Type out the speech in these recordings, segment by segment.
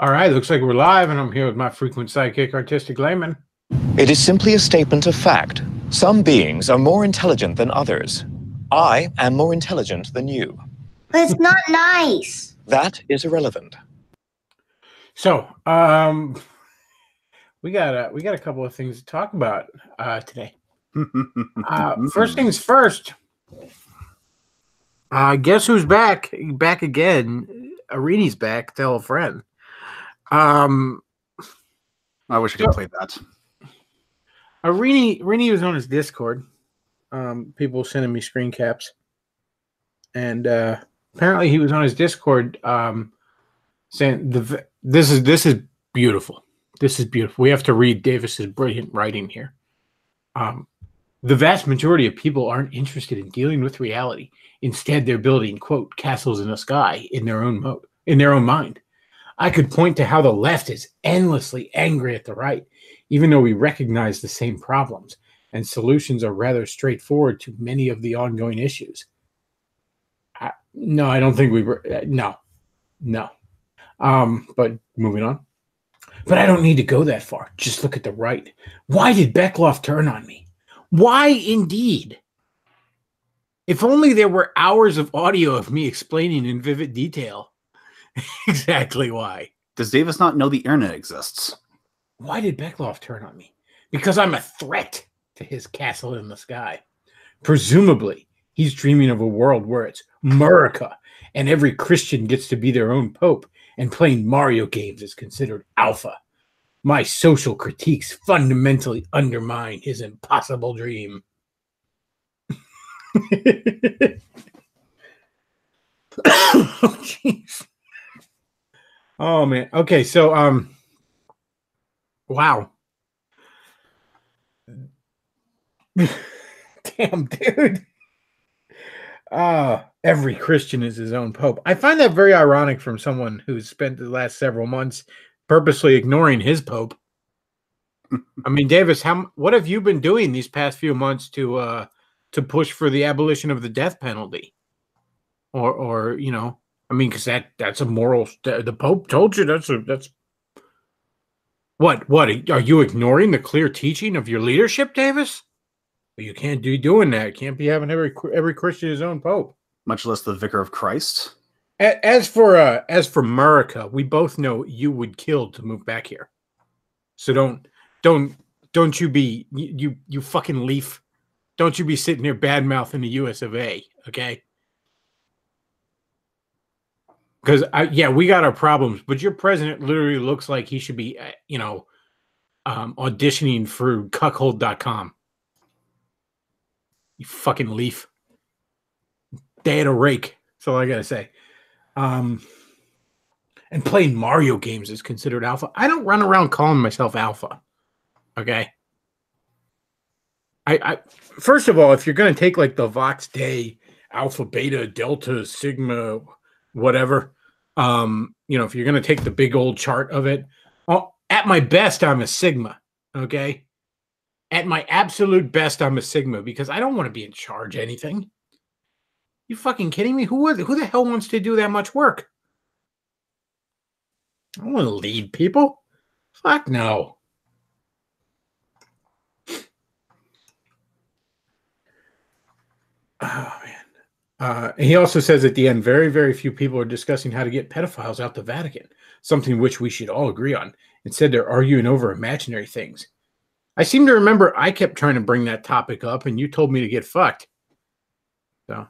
All right, looks like we're live, and I'm here with my frequent sidekick, Artistic Layman. It is simply a statement of fact. Some beings are more intelligent than others. I am more intelligent than you. But it's not nice. That is irrelevant. So, we got a couple of things to talk about today. First things first. Guess who's back? Back again. Irini's back. Tell a friend. I wish I could play that. Irini was on his Discord. People sending me screen caps, and apparently he was on his Discord saying this is beautiful. This is beautiful. We have to read Davis's brilliant writing here. The vast majority of people aren't interested in dealing with reality. Instead, they're building, quote, castles in the sky in their own mind. I could point to how the left is endlessly angry at the right, even though we recognize the same problems, and solutions are rather straightforward to many of the ongoing issues. No, I don't think we were. No. But moving on. But I don't need to go that far. Just look at the right. Why did Bechtloff turn on me? Why indeed? If only there were hours of audio of me explaining in vivid detail exactly why. Does Davis not know the internet exists? Why did Bechtloff turn on me? Because I'm a threat to his castle in the sky. Presumably, he's dreaming of a world where it's America and every Christian gets to be their own pope and playing Mario games is considered alpha. My social critiques fundamentally undermine his impossible dream. Oh, jeez. Oh, man. Okay, so, wow. Damn, dude. Every Christian is his own pope. I find that very ironic from someone who's spent the last several months purposely ignoring his pope. I mean, Davis, what have you been doing these past few months to push for the abolition of the death penalty? Or you know, I mean, because that's a moral. The Pope told you that's. What are you ignoring the clear teaching of your leadership, Davis? You can't be doing that. You can't be having every Christian his own Pope, much less the Vicar of Christ. As for America, we both know you would kill to move back here. So don't you be you fucking leaf. Don't you be sitting here bad mouthing the US of A, okay? Because, we got our problems, but your president literally looks like he should be, auditioning for cuckold.com. You fucking leaf. They had a rake. That's all I got to say. And playing Mario games is considered alpha. I don't run around calling myself alpha. Okay? I first of all, if you're going to take like the Vox Day, alpha, beta, delta, sigma, whatever, if you're going to take the big old chart of it, at my best, I'm a sigma, okay? At my absolute best, I'm a sigma because I don't want to be in charge of anything. You fucking kidding me? Who the hell wants to do that much work? I don't want to lead people. Fuck no. Oh, man. He also says at the end, very, very few people are discussing how to get pedophiles out the Vatican, something which we should all agree on. Instead, they're arguing over imaginary things. I seem to remember I kept trying to bring that topic up, and you told me to get fucked. So,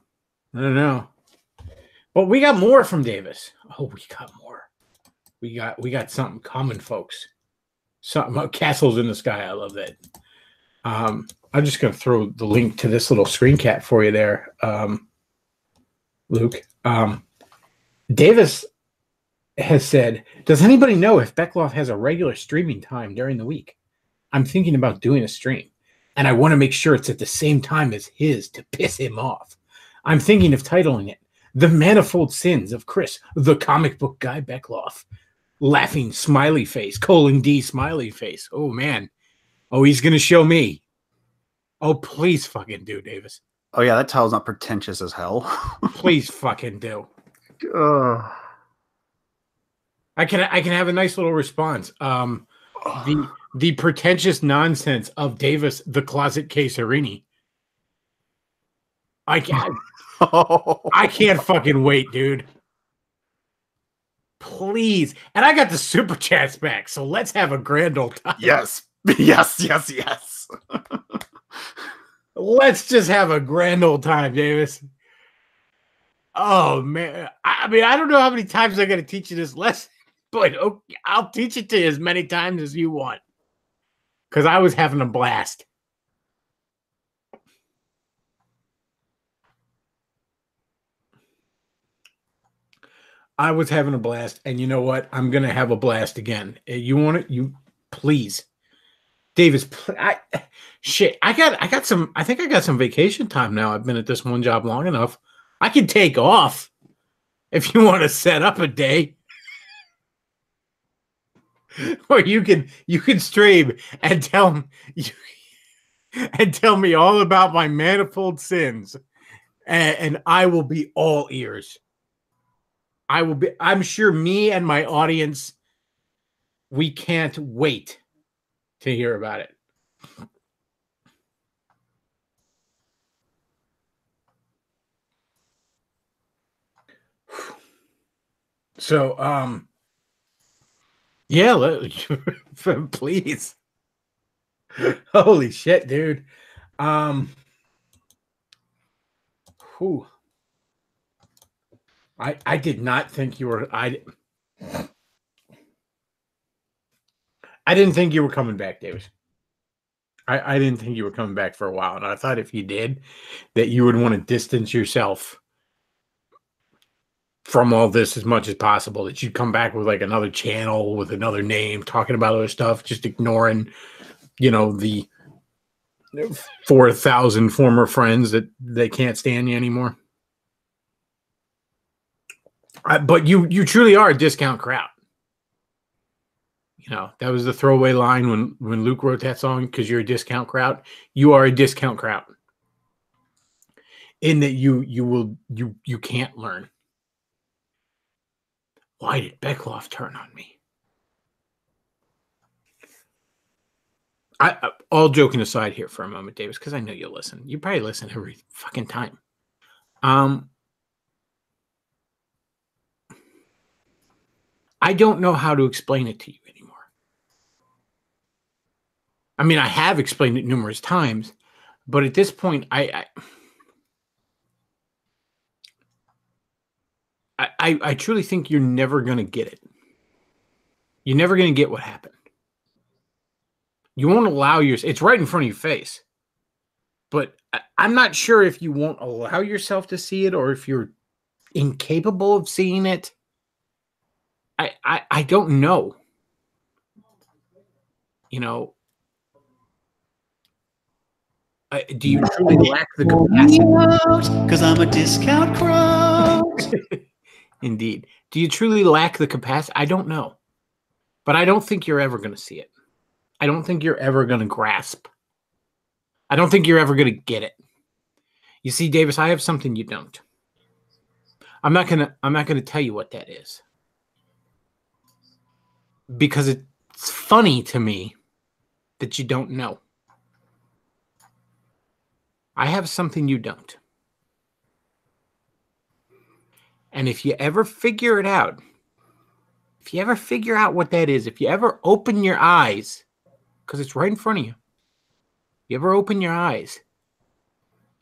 I don't know. But we got more from Davis. Oh, we got more. We got something coming, folks. Something about castles in the sky. I love that. I'm just going to throw the link to this little screen cap for you there, Luke. Davis has said, does anybody know if Bechtloff has a regular streaming time during the week? I'm thinking about doing a stream, and I want to make sure it's at the same time as his to piss him off. I'm thinking of titling it, The Manifold Sins of Chris, the Comic Book Guy Bechtloff. Laughing smiley face, :D smiley face. Oh, man. Oh, he's going to show me. Oh, please fucking do, Davis. Oh, yeah, that title's not pretentious as hell. Please fucking do. I can have a nice little response. The pretentious nonsense of Davis the Closet Casarini. I can't fucking wait, dude. Please. And I got the super chats back, so let's have a grand old time. Yes. Yes. Let's just have a grand old time, Davis. Oh man. I mean, I don't know how many times I'm gonna teach you this lesson, but okay, I'll teach it to you as many times as you want. Because I was having a blast. I was having a blast, and you know what? I'm gonna have a blast again. You want it? You please, Davis. I got some. I think I got some vacation time now. I've been at this one job long enough. I can take off if you want to set up a day, or you can stream and tell me all about my manifold sins, and I will be all ears. I'm sure me and my audience, we can't wait to hear about it. So, yeah, please. Holy shit, dude. Whew. I did not think you were. I didn't think you were coming back, Davis. I didn't think you were coming back for a while, and I thought if you did, that you would want to distance yourself from all this as much as possible. That you'd come back with like another channel with another name, talking about other stuff, just ignoring, the 4,000 former friends that they can't stand you anymore. But you truly are a discount crowd. That was the throwaway line when Luke wrote that song, because you're a discount crowd. You are a discount crowd. In that you can't learn. Why did Bechtloff turn on me? All joking aside here for a moment, Davis, because I know you'll listen. You probably listen every fucking time. I don't know how to explain it to you anymore. I mean, I have explained it numerous times, but at this point, I truly think you're never going to get it. You're never going to get what happened. You won't allow it's right in front of your face. But I'm not sure if you won't allow yourself to see it or if you're incapable of seeing it. I don't know. Do you truly lack the capacity? Because I'm a discount crowd. Indeed. Do you truly lack the capacity? I don't know. But I don't think you're ever going to see it. I don't think you're ever going to grasp. I don't think you're ever going to get it. You see, Davis, I have something you don't. I'm not going to tell you what that is. Because it's funny to me that you don't know. I have something you don't. And if you ever figure it out, if you ever figure out what that is, if you ever open your eyes, because it's right in front of you, you ever open your eyes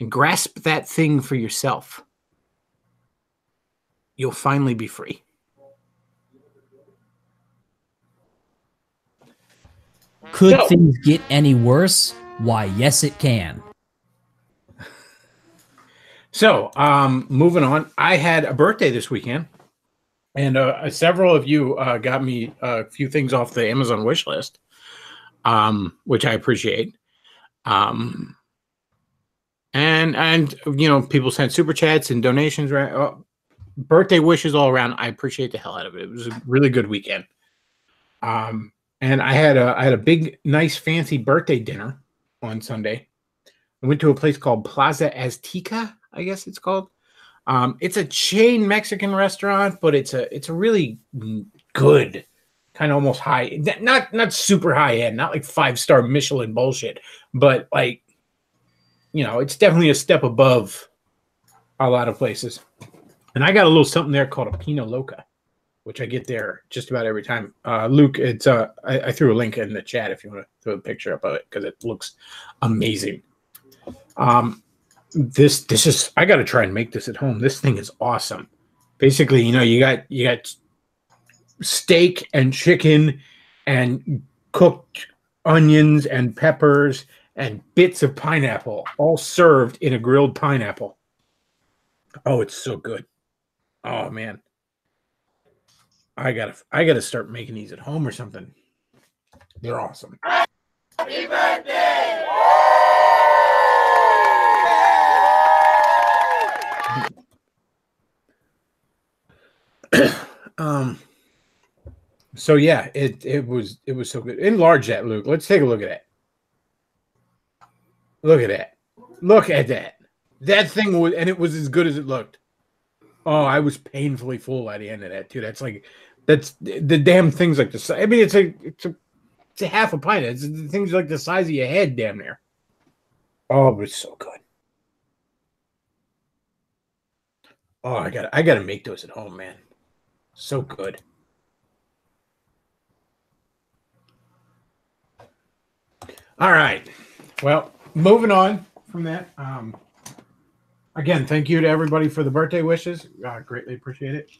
and grasp that thing for yourself, you'll finally be free. Could things get any worse? Why, yes, it can. So, moving on, I had a birthday this weekend, and several of you got me a few things off the Amazon wish list, which I appreciate. And people sent super chats and donations, right? Birthday wishes all around. I appreciate the hell out of it. It was a really good weekend. And I had a big, nice, fancy birthday dinner on Sunday. I went to a place called Plaza Azteca, I guess it's called. It's a chain Mexican restaurant, but it's a really good, kind of almost high, not super high end, not like 5-star Michelin bullshit, but like, you know, it's definitely a step above a lot of places. And I got a little something there called a Pinot Loca, which I get there just about every time. Luke, it's I threw a link in the chat if you want to throw a picture up of it because it looks amazing. This is, I got to try and make this at home. This thing is awesome. Basically, you know, you got steak and chicken and cooked onions and peppers and bits of pineapple, all served in a grilled pineapple. Oh, it's so good. Oh man, I gotta start making these at home or something. They're awesome. Happy birthday! So yeah, it was so good. Enlarge that, Luke. Let's take a look at that. Look at that. Look at that. That thing was, and it was as good as it looked. Oh, I was painfully full at the end of that too. That's the damn thing's like the. I mean, it's a half a pint. The thing's like the size of your head, damn near. Oh, but it's so good. Oh, I gotta make those at home, man. So good. All right. Well, moving on from that. Again, thank you to everybody for the birthday wishes. Greatly appreciate it.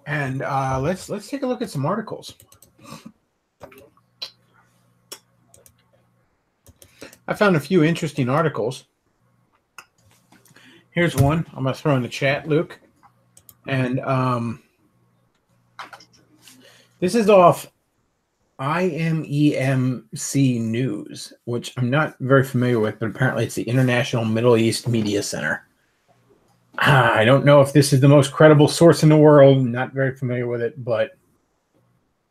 And let's take a look at some articles. I found a few interesting articles. Here's one I'm going to throw in the chat, Luke. And this is off IMEMC News, which I'm not very familiar with, but apparently it's the International Middle East Media Center. I don't know if this is the most credible source in the world. Not very familiar with it, but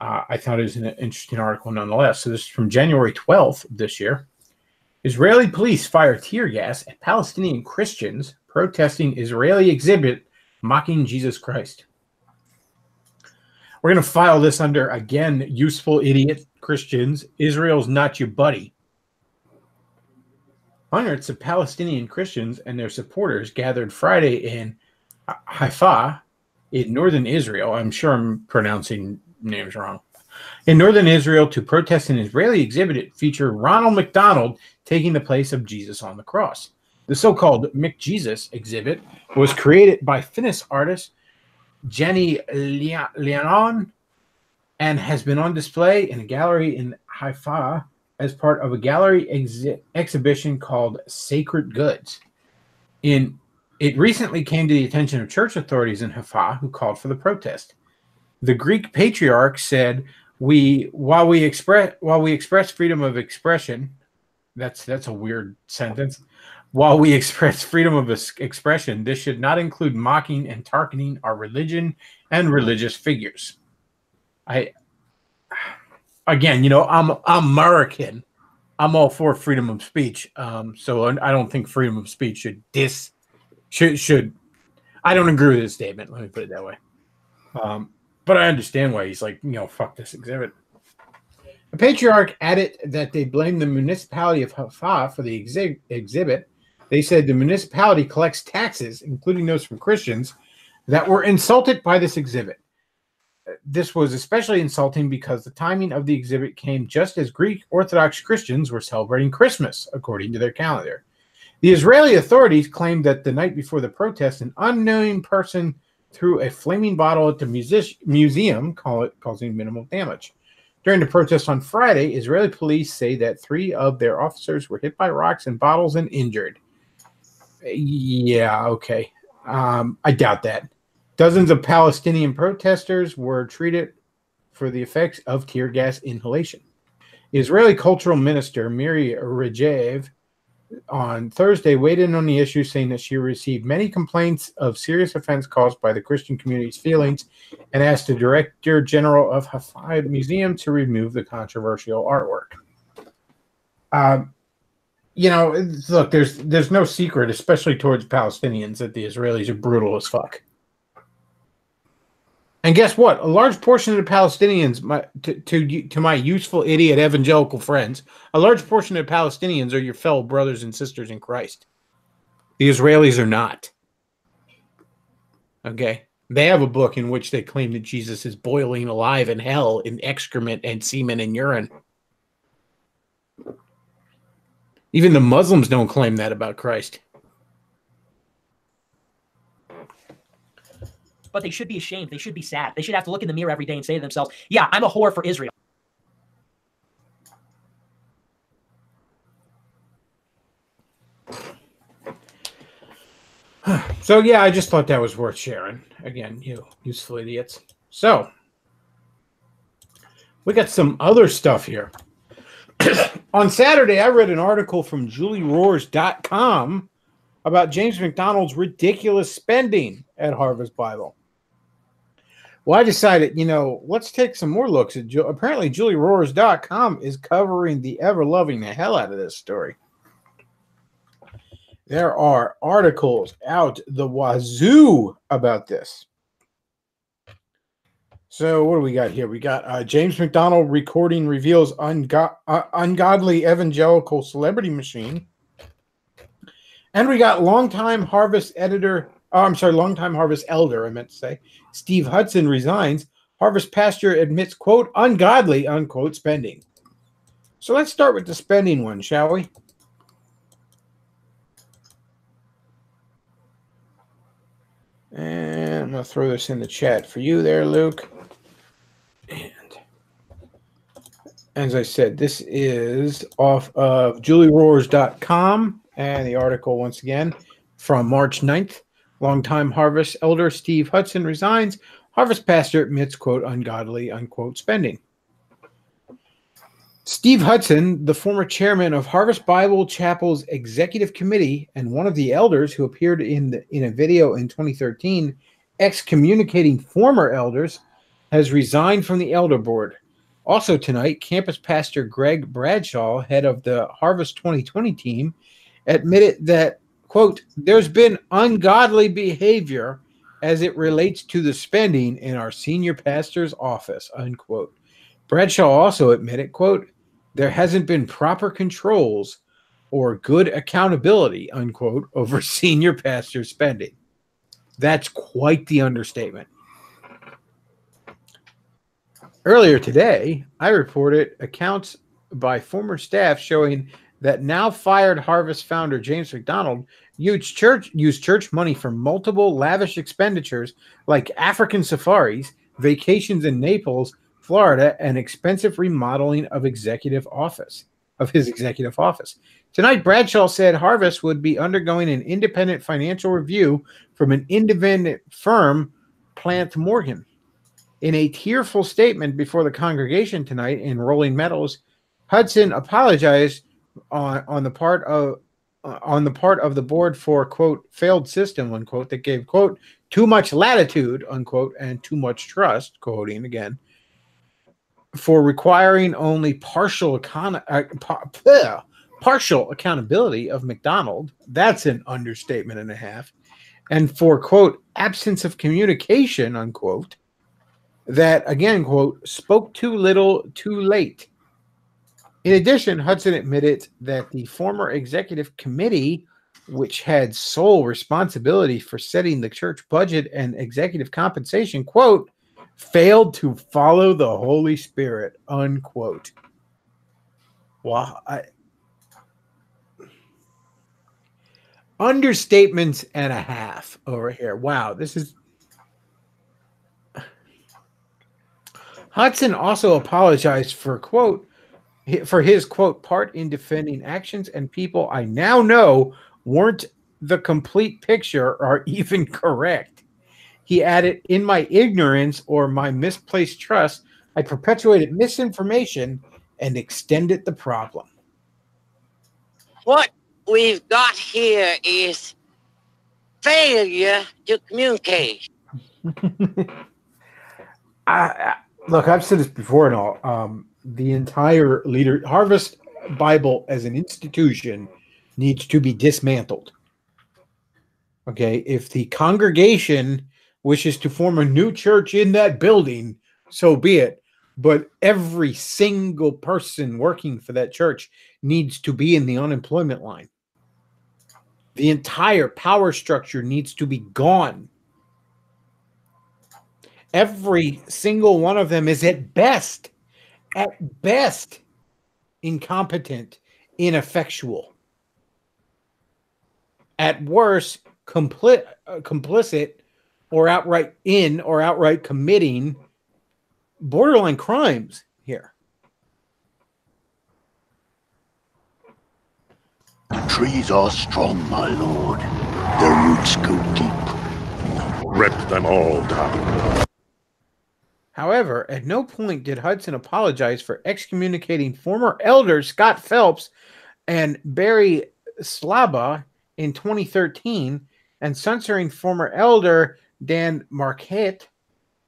I thought it was an interesting article nonetheless. So this is from January 12th of this year. Israeli police fire tear gas at Palestinian Christians protesting Israeli exhibit mocking Jesus Christ. We're going to file this under, again, useful idiot Christians. Israel's not your buddy. Hundreds of Palestinian Christians and their supporters gathered Friday in Haifa in northern Israel. I'm sure I'm pronouncing names wrong. In northern Israel to protest an Israeli exhibit that featured Ronald McDonald taking the place of Jesus on the cross. The so-called McJesus exhibit was created by Finnish artist Jenny Leonon and has been on display in a gallery in Haifa as part of a gallery exhibition called Sacred Goods. It recently came to the attention of church authorities in Haifa who called for the protest. The Greek patriarch said, while we express freedom of expression, that's a weird sentence. While we express freedom of expression, this should not include mocking and targeting our religion and religious figures. Again, you know, I'm American. I'm all for freedom of speech. So I don't think freedom of speech should. I don't agree with this statement. Let me put it that way. But I understand why he's like, you know, fuck this exhibit. The patriarch added that they blamed the municipality of Haifa for the exhibit. They said the municipality collects taxes, including those from Christians, that were insulted by this exhibit. This was especially insulting because the timing of the exhibit came just as Greek Orthodox Christians were celebrating Christmas, according to their calendar. The Israeli authorities claimed that the night before the protest, an unknown person threw a flaming bottle at the museum, causing minimal damage. During the protest on Friday, Israeli police say that 3 of their officers were hit by rocks and bottles and injured. Yeah, okay. I doubt that. Dozens of Palestinian protesters were treated for the effects of tear gas inhalation. Israeli Cultural Minister Miri Regev on Thursday weighed in on the issue, saying that she received many complaints of serious offense caused by the Christian community's feelings and asked the Director General of Haifa Museum to remove the controversial artwork. look, there's no secret, especially towards Palestinians, that the Israelis are brutal as fuck. And guess what? A large portion of the Palestinians, to my useful idiot evangelical friends, a large portion of the Palestinians are your fellow brothers and sisters in Christ. The Israelis are not. Okay? They have a book in which they claim that Jesus is boiling alive in hell in excrement and semen and urine. Even the Muslims don't claim that about Christ. But they should be ashamed. They should be sad. They should have to look in the mirror every day and say to themselves, yeah, I'm a whore for Israel. So, yeah, I just thought that was worth sharing. Again, you useful idiots. So, we got some other stuff here. On Saturday, I read an article from julieroars.com about James McDonald's ridiculous spending at Harvest Bible. Well, I decided, let's take some more looks at apparently julieroars.com is covering the ever-loving the hell out of this story. There are articles out the wazoo about this. So what do we got here? We got James McDonald recording reveals ungodly evangelical celebrity machine. And we got longtime Harvest elder, I meant to say, Steve Hudson resigns. Harvest pastor admits, quote, ungodly, unquote, spending. So let's start with the spending one, shall we? And I'm going to throw this in the chat for you there, Luke. And as I said, this is off of julieroars.com. And the article, once again, from March 9th. Longtime Harvest elder Steve Hudson resigns. Harvest pastor admits, quote, ungodly, unquote, spending. Steve Hudson, the former chairman of Harvest Bible Chapel's executive committee and one of the elders who appeared in a video in 2013 excommunicating former elders, has resigned from the elder board. Also tonight, campus pastor Greg Bradshaw, head of the Harvest 2020 team, admitted that, quote, there's been ungodly behavior as it relates to the spending in our senior pastor's office, unquote. Bradshaw also admitted, quote, there hasn't been proper controls or good accountability, unquote, over senior pastor spending. That's quite the understatement. Earlier today, I reported accounts by former staff showing that now fired Harvest founder James McDonald used church money for multiple lavish expenditures like African safaris, vacations in Naples, Florida, and expensive remodeling of his executive office. Tonight, Bradshaw said Harvest would be undergoing an independent financial review from an independent firm, Plant Morgan. In a tearful statement before the congregation tonight in Rolling Meadows, Hudson apologized on the part of the board for, quote, failed system, unquote, that gave, quote, too much latitude, unquote, and too much trust, quoting again, for requiring only partial accountability of McDonald. That's an understatement and a half. And for, quote, absence of communication, unquote, that, again, quote, spoke too little, too late. In addition, Hudson admitted that the former executive committee, which had sole responsibility for setting the church budget and executive compensation, quote, failed to follow the Holy Spirit, unquote. Well, understatements and a half over here. Wow, this is... Hudson also apologized for, quote, for his, quote, part in defending actions and people I now know weren't the complete picture or even correct. He added, in my ignorance or my misplaced trust, I perpetuated misinformation and extended the problem. What we've got here is failure to communicate. Look, I've said this before and all. The entire Harvest Bible as an institution needs to be dismantled. Okay, if the congregation wishes to form a new church in that building, so be it. But every single person working for that church needs to be in the unemployment line. The entire power structure needs to be gone. Every single one of them is at best, incompetent, ineffectual. At worst, complicit or outright committing borderline crimes here. The trees are strong, my lord. Their roots go deep. Rip them all down. However, at no point did Hudson apologize for excommunicating former elder Scott Phelps and Barry Slaba in 2013 and censoring former elder Dan Marquette.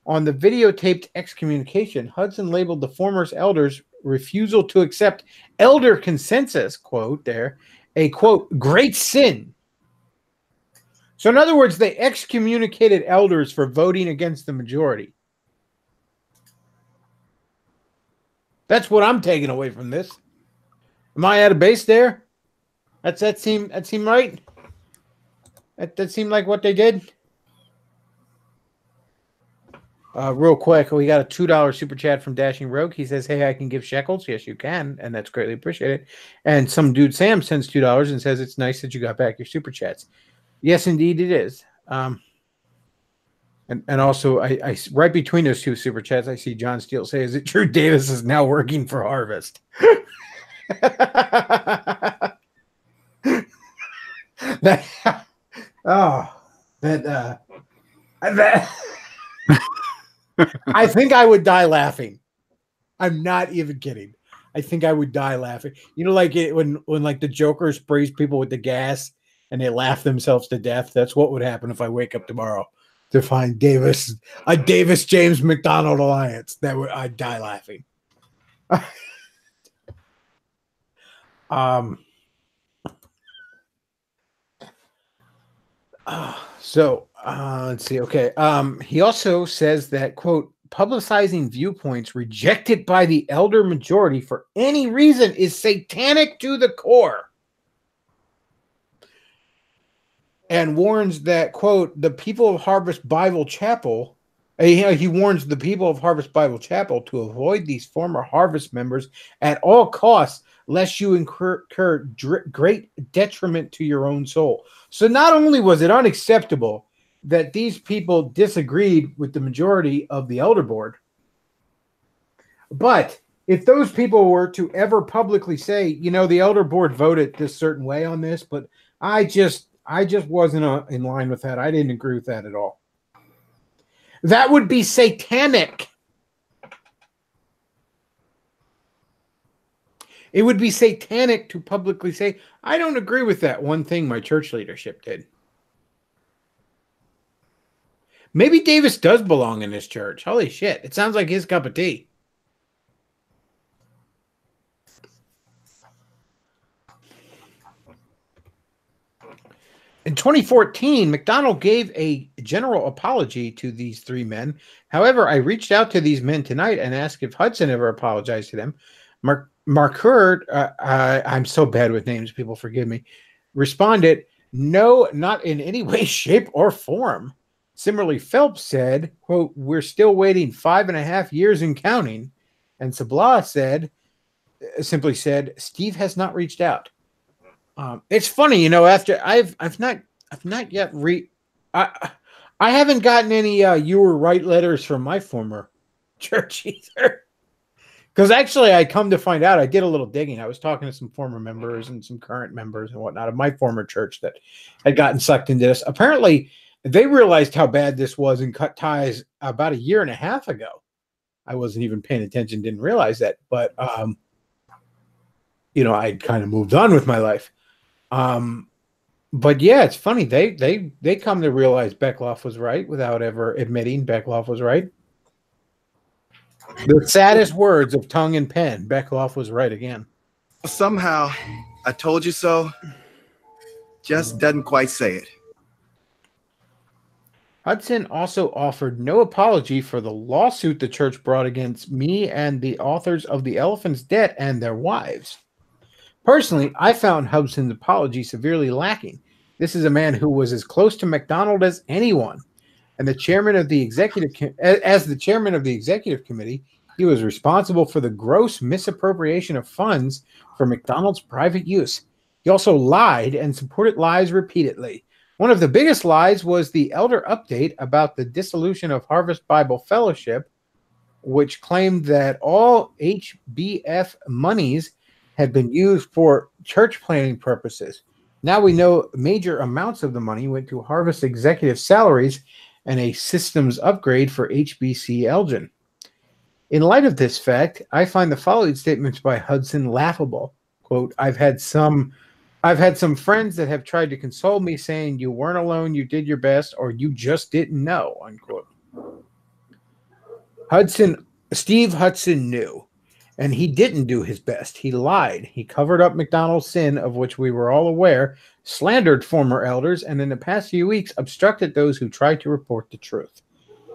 On the videotaped excommunication, Hudson labeled the former elders' refusal to accept elder consensus, quote, there, a, quote, great sin. So in other words, they excommunicated elders for voting against the majority. That's what I'm taking away from this. Am I at a base there? That seemed right? That seemed like what they did? Real quick, we got a $2 super chat from Dashing Rogue. He says, hey, I can give shekels. Yes, you can, and that's greatly appreciated. And some dude, Sam, sends $2 and says, it's nice that you got back your super chats. Yes, indeed it is. And also, I right between those two super chats, I see John Steele say, is it true Davis is now working for Harvest? I think I would die laughing. I'm not even kidding. I think I would die laughing. You know, like when like the Joker sprays people with the gas and they laugh themselves to death. That's what would happen if I wake up tomorrow to find a Davis James McDonald alliance. I'd die laughing. Let's see. Okay. He also says that, quote, publicizing viewpoints rejected by the elder majority for any reason is satanic to the core. And warns that, quote, the people of Harvest Bible Chapel, he warns the people of Harvest Bible Chapel to avoid these former Harvest members at all costs, lest you incur great detriment to your own soul. So not only was it unacceptable that these people disagreed with the majority of the elder board, but if those people were to ever publicly say, you know, the elder board voted this certain way on this, but I just wasn't in line with that. I didn't agree with that at all. That would be satanic. It would be satanic to publicly say, I don't agree with that one thing my church leadership did. Maybe Davis does belong in this church. Holy shit. It sounds like his cup of tea. In 2014, McDonald gave a general apology to these three men. However, I reached out to these men tonight and asked if Hudson ever apologized to them. Marcourt, I'm so bad with names, people forgive me, responded, no, not in any way, shape, or form. Similarly, Phelps said, quote, we're still waiting 5.5 years and counting. And Sablah simply said, Steve has not reached out. It's funny, you know, after I've not yet I haven't gotten any you were right letters from my former church either. Because actually, I come to find out, I did a little digging. I was talking to some former members and some current members and whatnot of my former church that had gotten sucked into this. Apparently, they realized how bad this was and cut ties about 1.5 years ago. I wasn't even paying attention, didn't realize that. But, you know, I'd kind of moved on with my life. But yeah, it's funny. They come to realize Bechtloff was right without ever admitting Bechtloff was right. The saddest words of tongue and pen, Bechtloff was right again. Somehow, I told you so just doesn't quite say it. Hudson also offered no apology for the lawsuit the church brought against me and the authors of The Elephant's Debt and their wives. Personally, I found Hudson's apology severely lacking. This is a man who was as close to McDonald as anyone, and the chairman of the executive committee, he was responsible for the gross misappropriation of funds for McDonald's private use. He also lied and supported lies repeatedly. One of the biggest lies was the elder update about the dissolution of Harvest Bible Fellowship, which claimed that all HBF monies had been used for church planning purposes. Now we know major amounts of the money went to Harvest executive salaries and a systems upgrade for HBC Elgin. In light of this fact, I find the following statements by Hudson laughable. Quote, I've had some friends that have tried to console me saying you weren't alone, you did your best, or you just didn't know, unquote. Steve Hudson knew, and he didn't do his best. He lied. He covered up McDonald's sin, of which we were all aware, slandered former elders, and in the past few weeks obstructed those who tried to report the truth.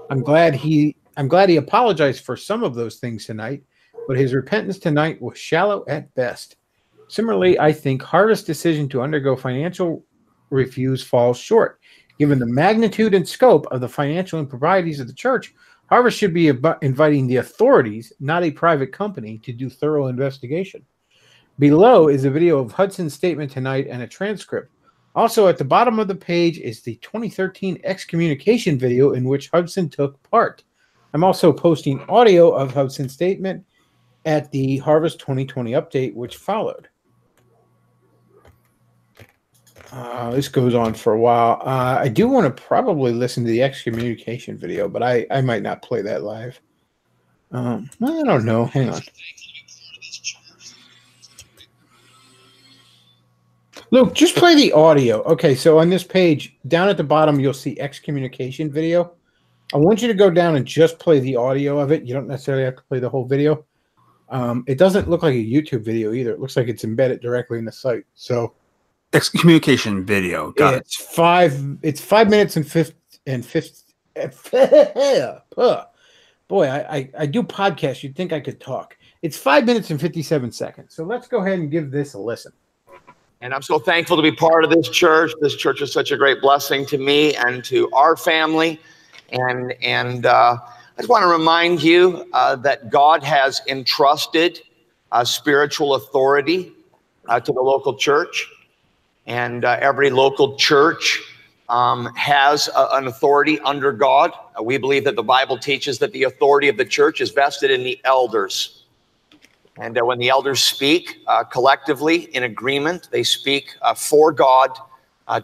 I'm glad he apologized for some of those things tonight, but his repentance tonight was shallow at best. Similarly, I think Harvest's decision to undergo financial reviews falls short. Given the magnitude and scope of the financial improprieties of the church, Harvest should be inviting the authorities, not a private company, to do thorough investigation. Below is a video of Hudson's statement tonight and a transcript. Also at the bottom of the page is the 2013 excommunication video in which Hudson took part. I'm also posting audio of Hudson's statement at the Harvest 2020 update, which followed. This goes on for a while. I do want to probably listen to the excommunication video, but I might not play that live. I don't know. Hang on. Luke, just play the audio. Okay, so on this page, down at the bottom, you'll see excommunication video. I want you to go down and just play the audio of it. You don't necessarily have to play the whole video. It doesn't look like a YouTube video either. It looks like it's embedded directly in the site. So excommunication video. Got it. It's 5 minutes and 50. Boy, I do podcasts. You'd think I could talk. It's 5 minutes and 57 seconds. So let's go ahead and give this a listen. And I'm so thankful to be part of this church. This church is such a great blessing to me and to our family. And I just want to remind you that God has entrusted spiritual authority to the local church. And every local church has an authority under God. We believe that the Bible teaches that the authority of the church is vested in the elders. And when the elders speak collectively in agreement, they speak for God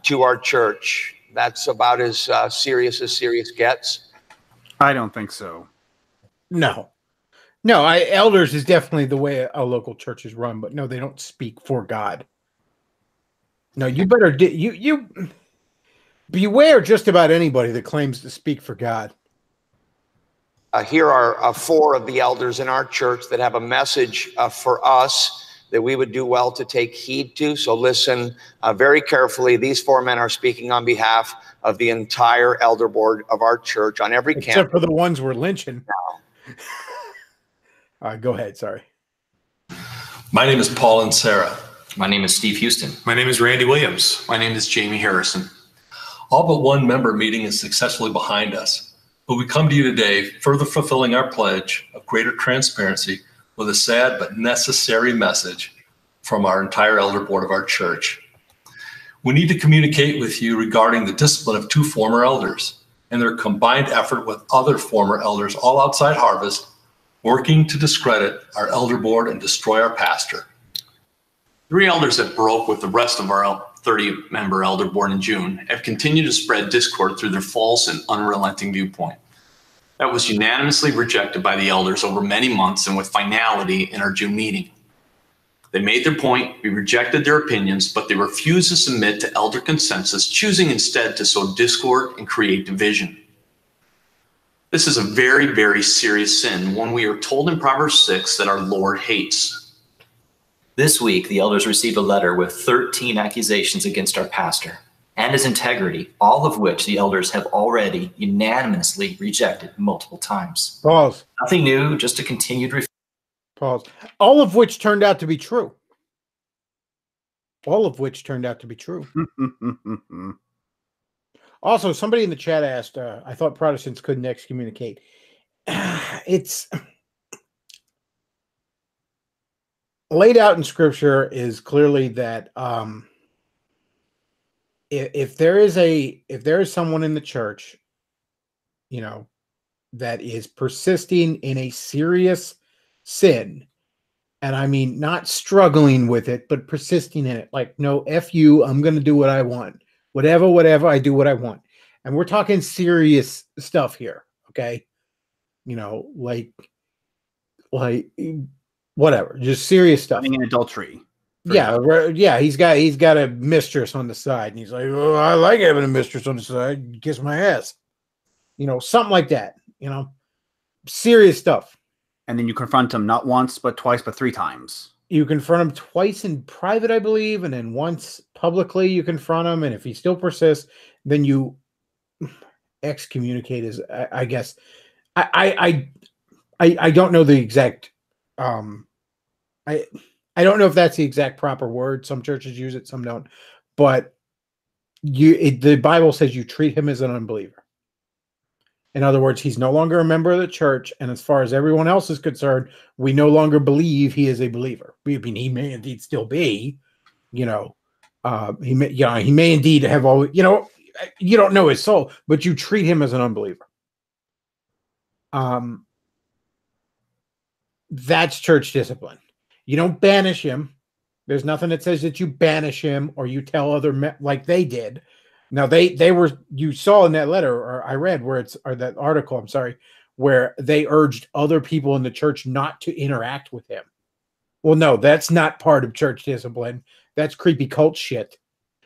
to our church. That's about as serious gets. I don't think so. No, elders is definitely the way a local church is run, but no, they don't speak for God. No, you better you beware just about anybody that claims to speak for God. Here are 4 of the elders in our church that have a message for us that we would do well to take heed to. So listen very carefully. These 4 men are speaking on behalf of the entire elder board of our church on every campus. Except for the ones we're lynching. All right, go ahead. Sorry. My name is Paul and Sarah. My name is Steve Houston. My name is Randy Williams. My name is Jamie Harrison. All but one member meeting is successfully behind us. But we come to you today further fulfilling our pledge of greater transparency with a sad but necessary message from our entire elder board of our church. We need to communicate with you regarding the discipline of 2 former elders and their combined effort with other former elders all outside Harvest, working to discredit our elder board and destroy our pastor. 3 elders that broke with the rest of our 30-member elder board in June have continued to spread discord through their false and unrelenting viewpoint. That was unanimously rejected by the elders over many months and with finality in our June meeting. They made their point, we rejected their opinions, but they refused to submit to elder consensus, choosing instead to sow discord and create division. This is a very, very serious sin, one we are told in Proverbs 6 that our Lord hates. This week, the elders received a letter with 13 accusations against our pastor and his integrity, all of which the elders have already unanimously rejected multiple times. Pause. Nothing new, just a continued Pause. All of which turned out to be true. All of which turned out to be true. Also, somebody in the chat asked, I thought Protestants couldn't excommunicate. It's laid out in Scripture is clearly that if there is someone in the church, that is persisting in a serious sin, and I mean not struggling with it, but persisting in it, like, no, F you, I'm going to do what I want. Whatever, I do what I want. And we're talking serious stuff here, okay? Like whatever, just serious stuff. Living in adultery. Yeah, he's got a mistress on the side, and he's like, oh, I like having a mistress on the side. Kiss my ass. Something like that. Serious stuff. And then you confront him not once, but twice, but 3 times. You confront him twice in private, I believe, and then once publicly you confront him, and if he still persists, then you excommunicate his, I guess. I don't know the exact I don't know if that's the exact proper word. Some churches use it, some don't. But the Bible says you treat him as an unbeliever. In other words, he's no longer a member of the church, and as far as everyone else is concerned, we no longer believe he is a believer. I mean, he may indeed still be, he may indeed have always, you don't know his soul, but you treat him as an unbeliever. That's church discipline. You don't banish him. There's nothing that says that you banish him or you tell other like they did. Now they were, you saw in that letter, or I read or that article, I'm sorry, where they urged other people in the church not to interact with him. Well, no, that's not part of church discipline. That's creepy cult shit.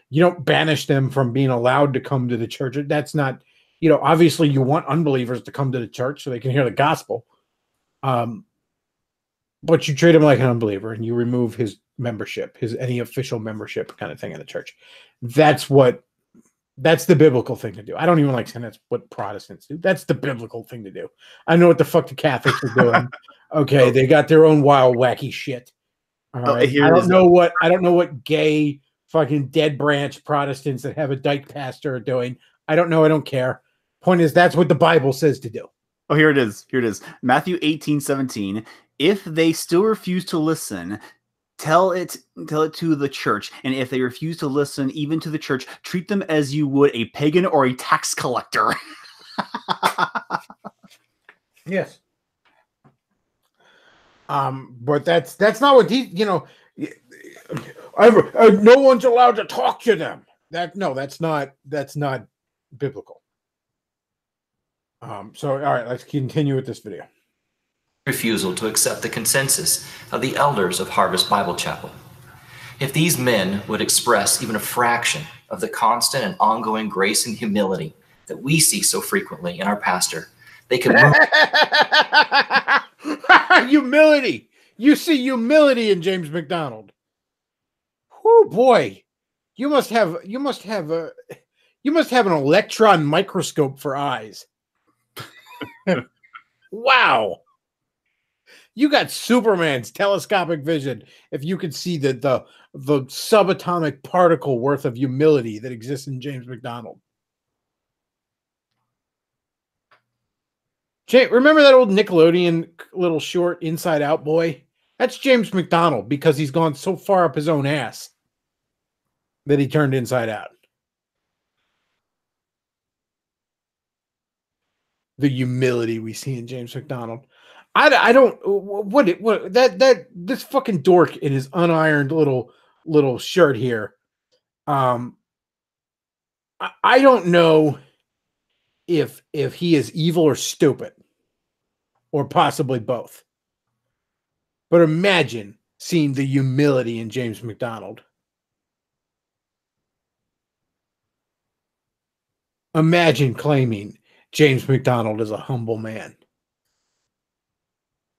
You don't banish them from being allowed to come to the church. That's not, obviously you want unbelievers to come to the church so they can hear the gospel. But you treat him like an unbeliever and you remove his membership, any official membership kind of thing in the church. That's the biblical thing to do. I don't even like saying that's what Protestants do. That's the biblical thing to do. I know what the fuck the Catholics are doing. Okay, they got their own wild, wacky shit. All right. I don't know what gay fucking dead branch Protestants that have a dyke pastor are doing. I don't know. I don't care. Point is, that's what the Bible says to do. Oh, here it is. Matthew 18:17. If they still refuse to listen, tell it to the church. And if they refuse to listen even to the church, treat them as you would a pagan or a tax collector. Yes. But that's not what no one's allowed to talk to them. That's not biblical. So all right, let's continue with this video. Refusal to accept the consensus of the elders of Harvest Bible Chapel. If these men would express even a fraction of the constant and ongoing grace and humility that we see so frequently in our pastor, they could move. Humility. You see humility in James McDonald. Oh boy, you must have an electron microscope for eyes. Wow. You got Superman's telescopic vision if you could see the subatomic particle worth of humility that exists in James McDonald. Remember that old Nickelodeon little short Inside Out boy? That's James McDonald because he's gone so far up his own ass that he turned inside out. The humility we see in James McDonald. I don't this fucking dork in his unironed little shirt here. I don't know if he is evil or stupid, or possibly both. But imagine seeing the humility in James McDonald. Imagine claiming James McDonald is a humble man.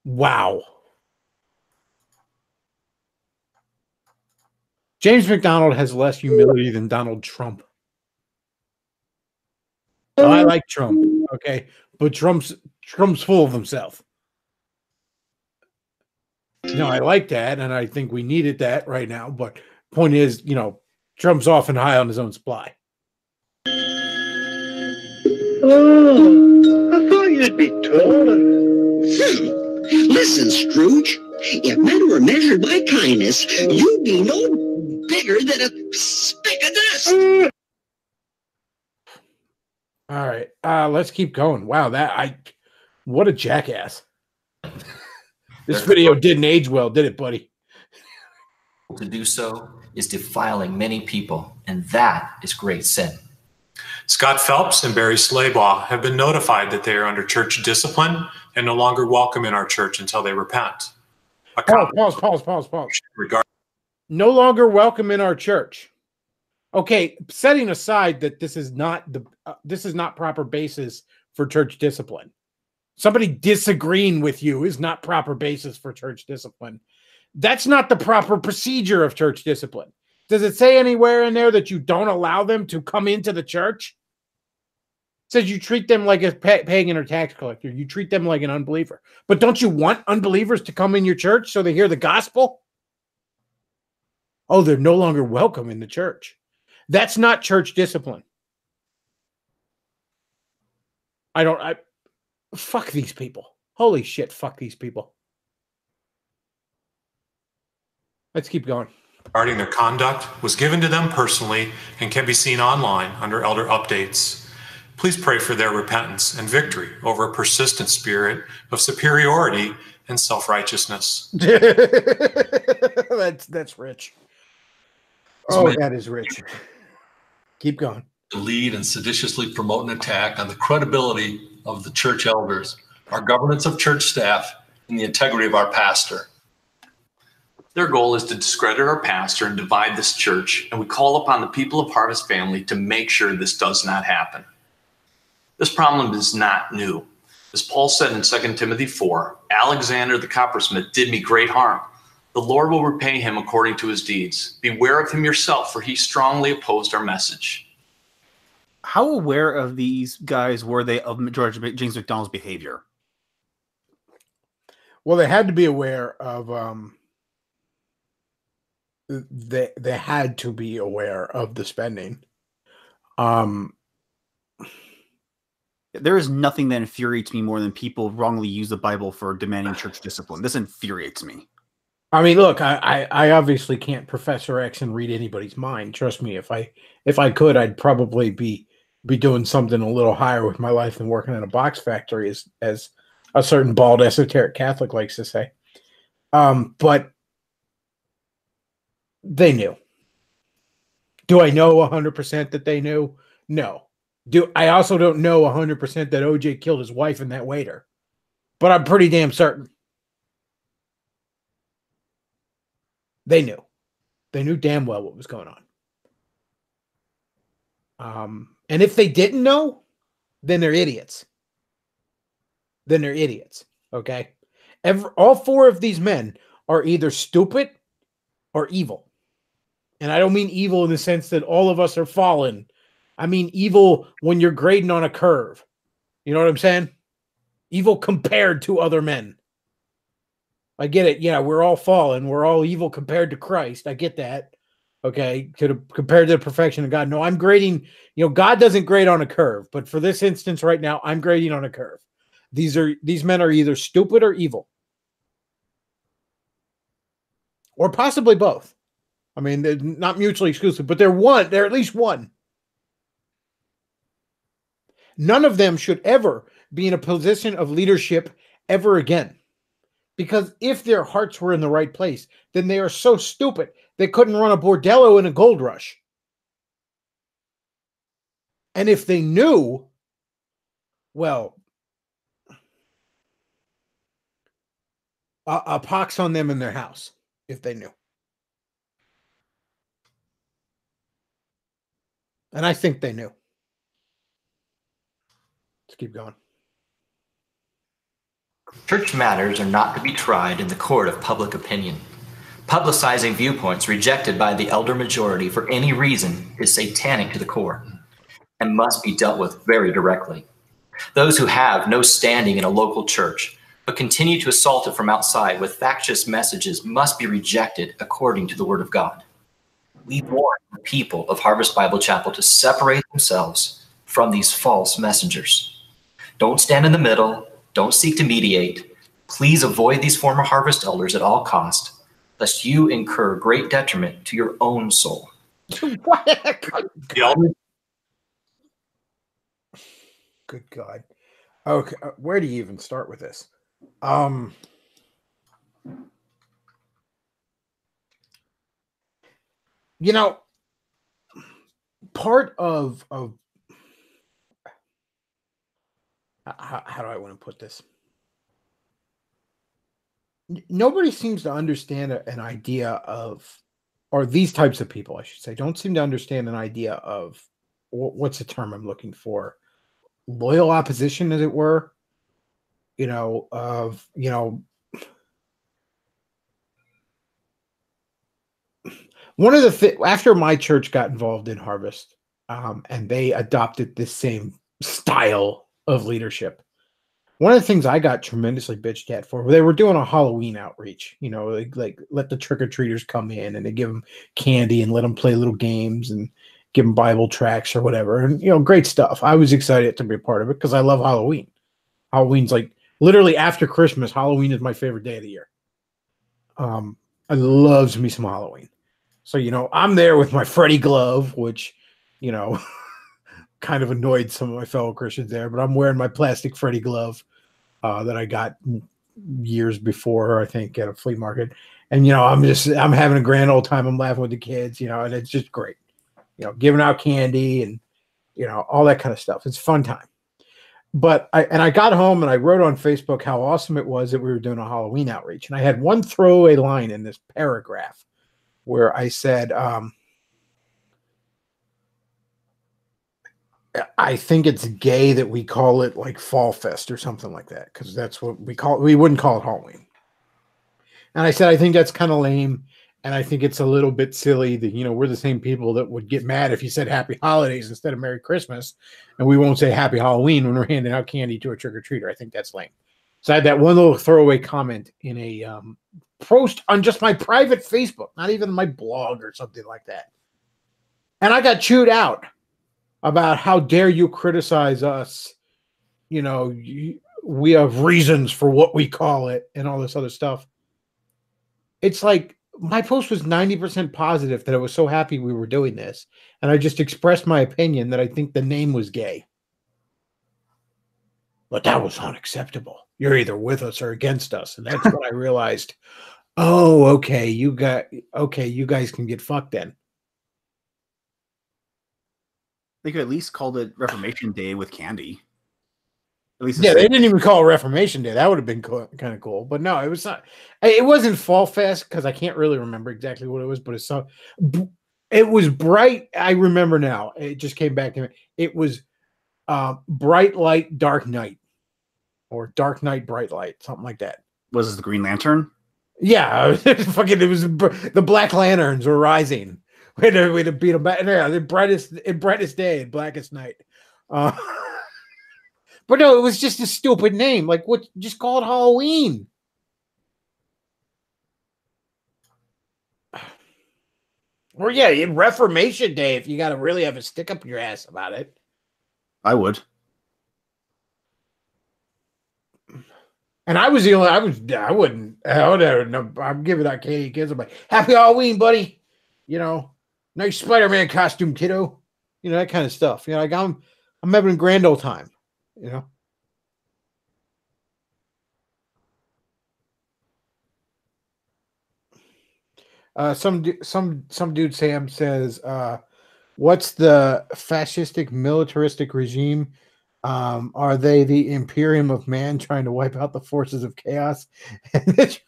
Wow. James McDonald has less humility than Donald Trump. Oh, I like Trump, okay, but Trump's full of himself. No, I like that, and I think we needed that right now. But point is, Trump's often high on his own supply. Oh, I thought you'd be taller. Listen, Scrooge, if men were measured by kindness, you'd be no bigger than a speck of dust. All right, let's keep going. Wow, what a jackass. This video didn't age well, did it, buddy? To do so is defiling many people, and that is great sin. Scott Phelps and Barry Slaybaugh have been notified that they are under church discipline and no longer welcome in our church until they repent. Pause. No longer welcome in our church. Okay, setting aside that this is not proper basis for church discipline. Somebody disagreeing with you is not proper basis for church discipline. That's not the proper procedure of church discipline. Does it say anywhere in there that you don't allow them to come into the church? It says you treat them like a pagan or tax collector. You treat them like an unbeliever. But don't you want unbelievers to come in your church so they hear the gospel? Oh, they're no longer welcome in the church. That's not church discipline. Fuck these people. Holy shit, fuck these people. Let's keep going. Regarding their conduct was given to them personally and can be seen online under elder updates. Please pray for their repentance and victory over a persistent spirit of superiority and self-righteousness. That's rich. Oh, that is rich. Keep going. To lead and seditiously promote an attack on the credibility of the church elders, our governance of church staff, and the integrity of our pastor. Their goal is to discredit our pastor and divide this church, and we call upon the people of Harvest Family to make sure this does not happen. This problem is not new. As Paul said in 2 Timothy 4, Alexander the coppersmith did me great harm. The Lord will repay him according to his deeds. Beware of him yourself, for he strongly opposed our message. How aware of these guys were they of James McDonald's behavior? Well, they had to be aware of they had to be aware of the spending. There is nothing that infuriates me more than people wrongly use the Bible for demanding church discipline. This infuriates me. I mean, look, I obviously can't Professor X and read anybody's mind. Trust me, if I could, I'd probably be doing something a little higher with my life than working in a box factory, as a certain bald esoteric Catholic likes to say. But they knew. Do I know 100% that they knew? No. I also don't know 100% that OJ killed his wife and that waiter, but I'm pretty damn certain. They knew. They knew damn well what was going on. And if they didn't know, then they're idiots. Okay? All four of these men are either stupid or evil. And I don't mean evil in the sense that all of us are fallen. I mean evil when you're grading on a curve. You know what I'm saying? Evil compared to other men. I get it. Yeah, we're all fallen. We're all evil compared to Christ. I get that. Okay, compared to the perfection of God. No, I'm grading. God doesn't grade on a curve. But for this instance right now, I'm grading on a curve. These men are either stupid or evil. Or possibly both. I mean, they're not mutually exclusive, but they're at least one. None of them should ever be in a position of leadership ever again. Because if their hearts were in the right place, then they are so stupid they couldn't run a bordello in a gold rush. And if they knew, well, a pox on them in their house, if they knew. And I think they knew. Let's keep going. Church matters are not to be tried in the court of public opinion, Publicizing viewpoints rejected by the elder majority for any reason is satanic to the core and must be dealt with very directly. Those who have no standing in a local church but continue to assault it from outside with factious messages must be rejected according to the Word of God. We warn the people of Harvest Bible Chapel to separate themselves from these false messengers. Don't stand in the middle. Don't seek to mediate. Please avoid these former Harvest elders at all cost, lest you incur great detriment to your own soul. Good God. Okay, where do you even start with this? You know, part of how do I want to put this? Nobody seems to understand an idea of, or these types of people, I should say, don't seem to understand an idea of what's the term I'm looking for? Loyal opposition, as it were. One of the things, after my church got involved in Harvest, and they adopted this same style of leadership, one of the things I got tremendously bitched at for, they were doing a Halloween outreach, like let the trick-or-treaters come in and they give them candy and let them play little games and give them Bible tracts or whatever. And, great stuff. I was excited to be a part of it because I love Halloween. Halloween's like literally after Christmas. Halloween is my favorite day of the year. I loves me some Halloween. So, I'm there with my Freddy glove, which, kind of annoyed some of my fellow Christians there, but I'm wearing my plastic Freddy glove that I got years before, I think, at a flea market. And, I'm having a grand old time. I'm laughing with the kids, and it's just great, giving out candy and, all that kind of stuff. It's a fun time. But I got home and I wrote on Facebook how awesome it was that we were doing a Halloween outreach. And I had one throwaway line in this paragraph where I said, I think it's gay that we call it like Fall Fest or something like that, because that's what we call it. We wouldn't call it Halloween. And I said, I think that's kind of lame. And I think it's a little bit silly that, we're the same people that would get mad if you said Happy Holidays instead of Merry Christmas. And we won't say Happy Halloween when we're handing out candy to a trick-or-treater. I think that's lame. So I had that one little throwaway comment in a post on just my private Facebook, not even my blog or something like that. And I got chewed out about how dare you criticize us. We have reasons for what we call it and all this other stuff. It's like my post was 90% positive that I was so happy we were doing this. And I just expressed my opinion that I think the name was gay. But that was unacceptable. You're either with us or against us. And that's when I realized, oh, okay, you guys can get fucked then. They could at least called it Reformation Day with candy. At least they didn't even call it Reformation Day. That would have been kind of cool. But no, it was not. It wasn't Fall Fest because I can't really remember exactly what it was. But it was bright. I remember now. It just came back to me. It was Bright Light, Dark Night, or Dark Night, Bright Light, something like that. Was it the Green Lantern? Yeah, fucking. It was the Black Lanterns were rising. Way to beat them back. Yeah, the brightest day and blackest night. But no, it was just a stupid name. Like, what? Just call it Halloween. Or yeah, Reformation Day if you got to really have a stick up your ass about it. I would. And I was the only. I wouldn't. I'm giving out candy kids. I'm like, Happy Halloween, buddy. Nice Spider-Man costume, kiddo. That kind of stuff. Like I'm having a grand old time. Some dude Sam says, what's the fascistic militaristic regime? Are they the Imperium of Man trying to wipe out the forces of chaos and the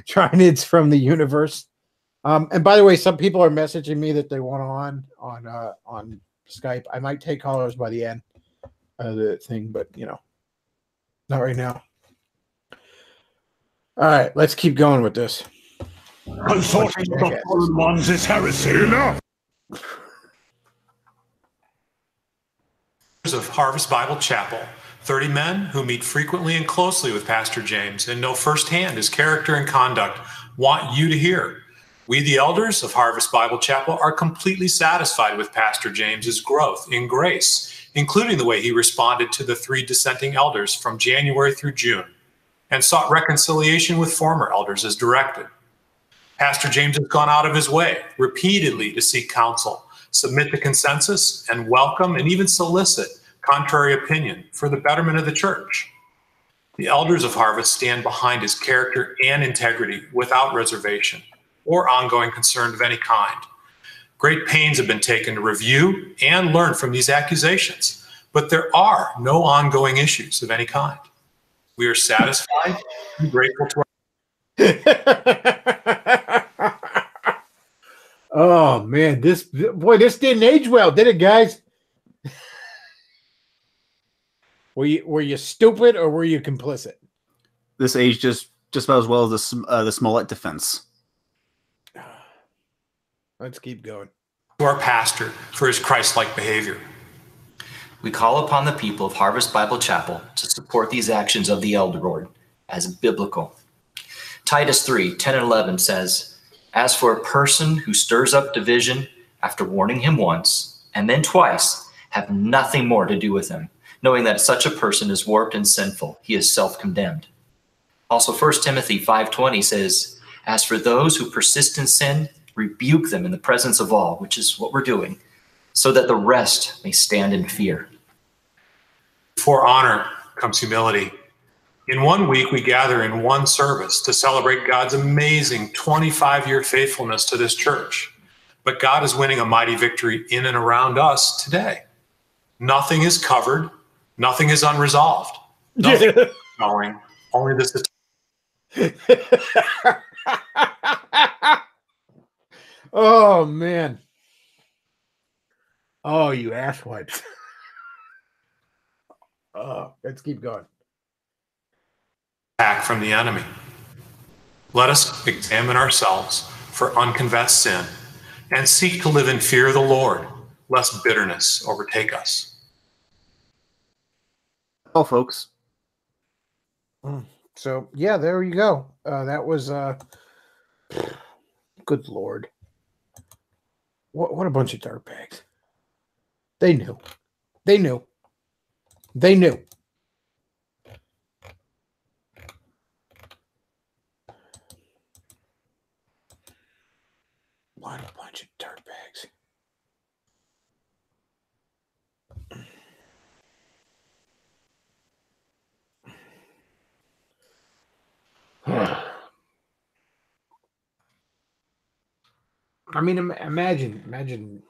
Trinids from the universe? And by the way, some people are messaging me that they want on Skype. I might take callers by the end of the thing, but not right now. All right, let's keep going with this. Consorting with the fallen ones is heresy. Enough! Of Harvest Bible Chapel, 30 men who meet frequently and closely with Pastor James and know firsthand his character and conduct, want you to hear. We, the elders of Harvest Bible Chapel, are completely satisfied with Pastor James's growth in grace, including the way he responded to the 3 dissenting elders from January through June, and sought reconciliation with former elders as directed. Pastor James has gone out of his way repeatedly to seek counsel, submit to consensus, and welcome and even solicit contrary opinion for the betterment of the church. The elders of Harvest stand behind his character and integrity without reservation or ongoing concern of any kind. Great pains have been taken to review and learn from these accusations, but there are no ongoing issues of any kind. We are satisfied and grateful to Oh man, this didn't age well, did it, guys? Were you stupid or were you complicit? This aged just about as well as the Smollett defense. Let's keep going. To our pastor for his Christ-like behavior. We call upon the people of Harvest Bible Chapel to support these actions of the elder board as biblical. Titus 3:10 and 11 says, "As for a person who stirs up division after warning him once and then twice, have nothing more to do with him, knowing that such a person is warped and sinful. He is self-condemned." Also, 1 Timothy 5:20 says, "As for those who persist in sin, rebuke them in the presence of all," which is what we're doing, "so that the rest may stand in fear." Before honor comes humility. In 1 week, we gather in one service to celebrate God's amazing 25-year faithfulness to this church. But God is winning a mighty victory in and around us today. Nothing is covered. Nothing is unresolved. Nothing is going. Only this is. Oh man. Oh, you asswipes. Oh, let's keep going. Attack from the enemy. Let us examine ourselves for unconfessed sin and seek to live in fear of the Lord, lest bitterness overtake us. Oh, folks. So yeah, there you go. That was good Lord. What a bunch of dirtbags. They knew. They knew. They knew. What a bunch of dirtbags. I mean, imagine.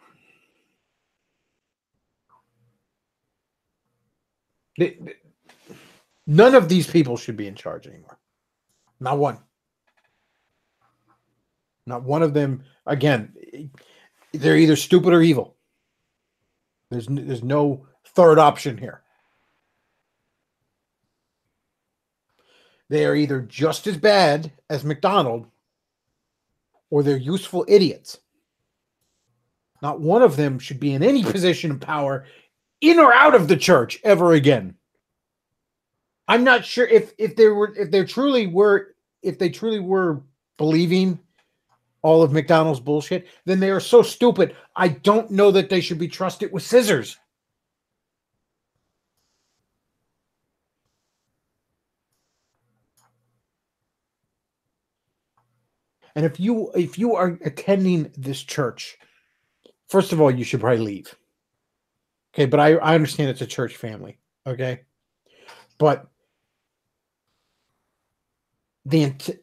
None of these people should be in charge anymore. Not one. Not one of them. Again, they're either stupid or evil. There's no third option here. They are either just as bad as McDonald or they're useful idiots. Not one of them should be in any position of power in or out of the church ever again. I'm not sure if they truly were believing all of McDonald's bullshit, then they are so stupid. I don't know that they should be trusted with scissors. And if you are attending this church, first of all, you should probably leave. Okay, but I understand it's a church family. Okay, but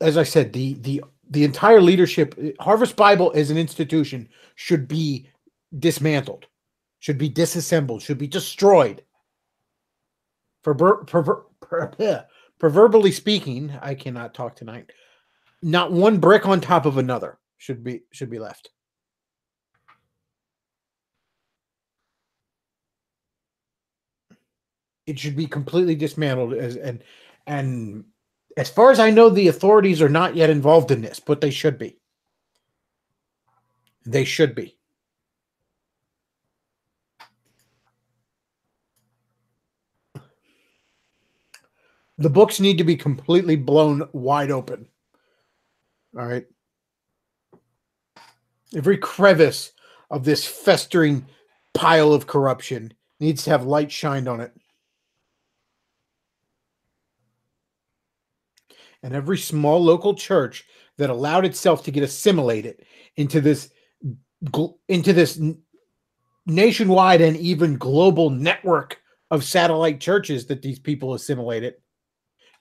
as I said, the entire leadership, Harvest Bible as an institution, should be dismantled, should be disassembled, should be destroyed. Proverbially speaking, I cannot talk tonight. Not one brick on top of another should be left. It should be completely dismantled, and as far as I know, the authorities are not yet involved in this, but they should be. They should be. The books need to be completely blown wide open. All right. Every crevice of this festering pile of corruption needs to have light shined on it. And every small local church that allowed itself to get assimilated into this nationwide and even global network of satellite churches that these people assimilated,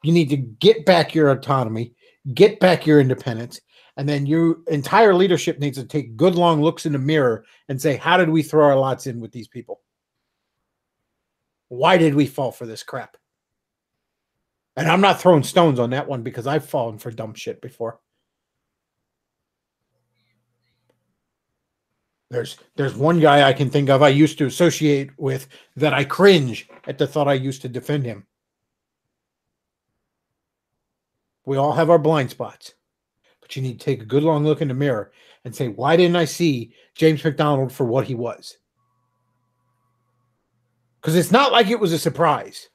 you need to get back your autonomy, get back your independence, and then your entire leadership needs to take good long looks in the mirror and say, how did we throw our lots in with these people? Why did we fall for this crap? And I'm not throwing stones on that one because I've fallen for dumb shit before. There's one guy I can think of I used to associate with that I cringe at the thought I used to defend him. We all have our blind spots. But you need to take a good long look in the mirror and say, why didn't I see James McDonald for what he was? Because it's not like it was a surprise.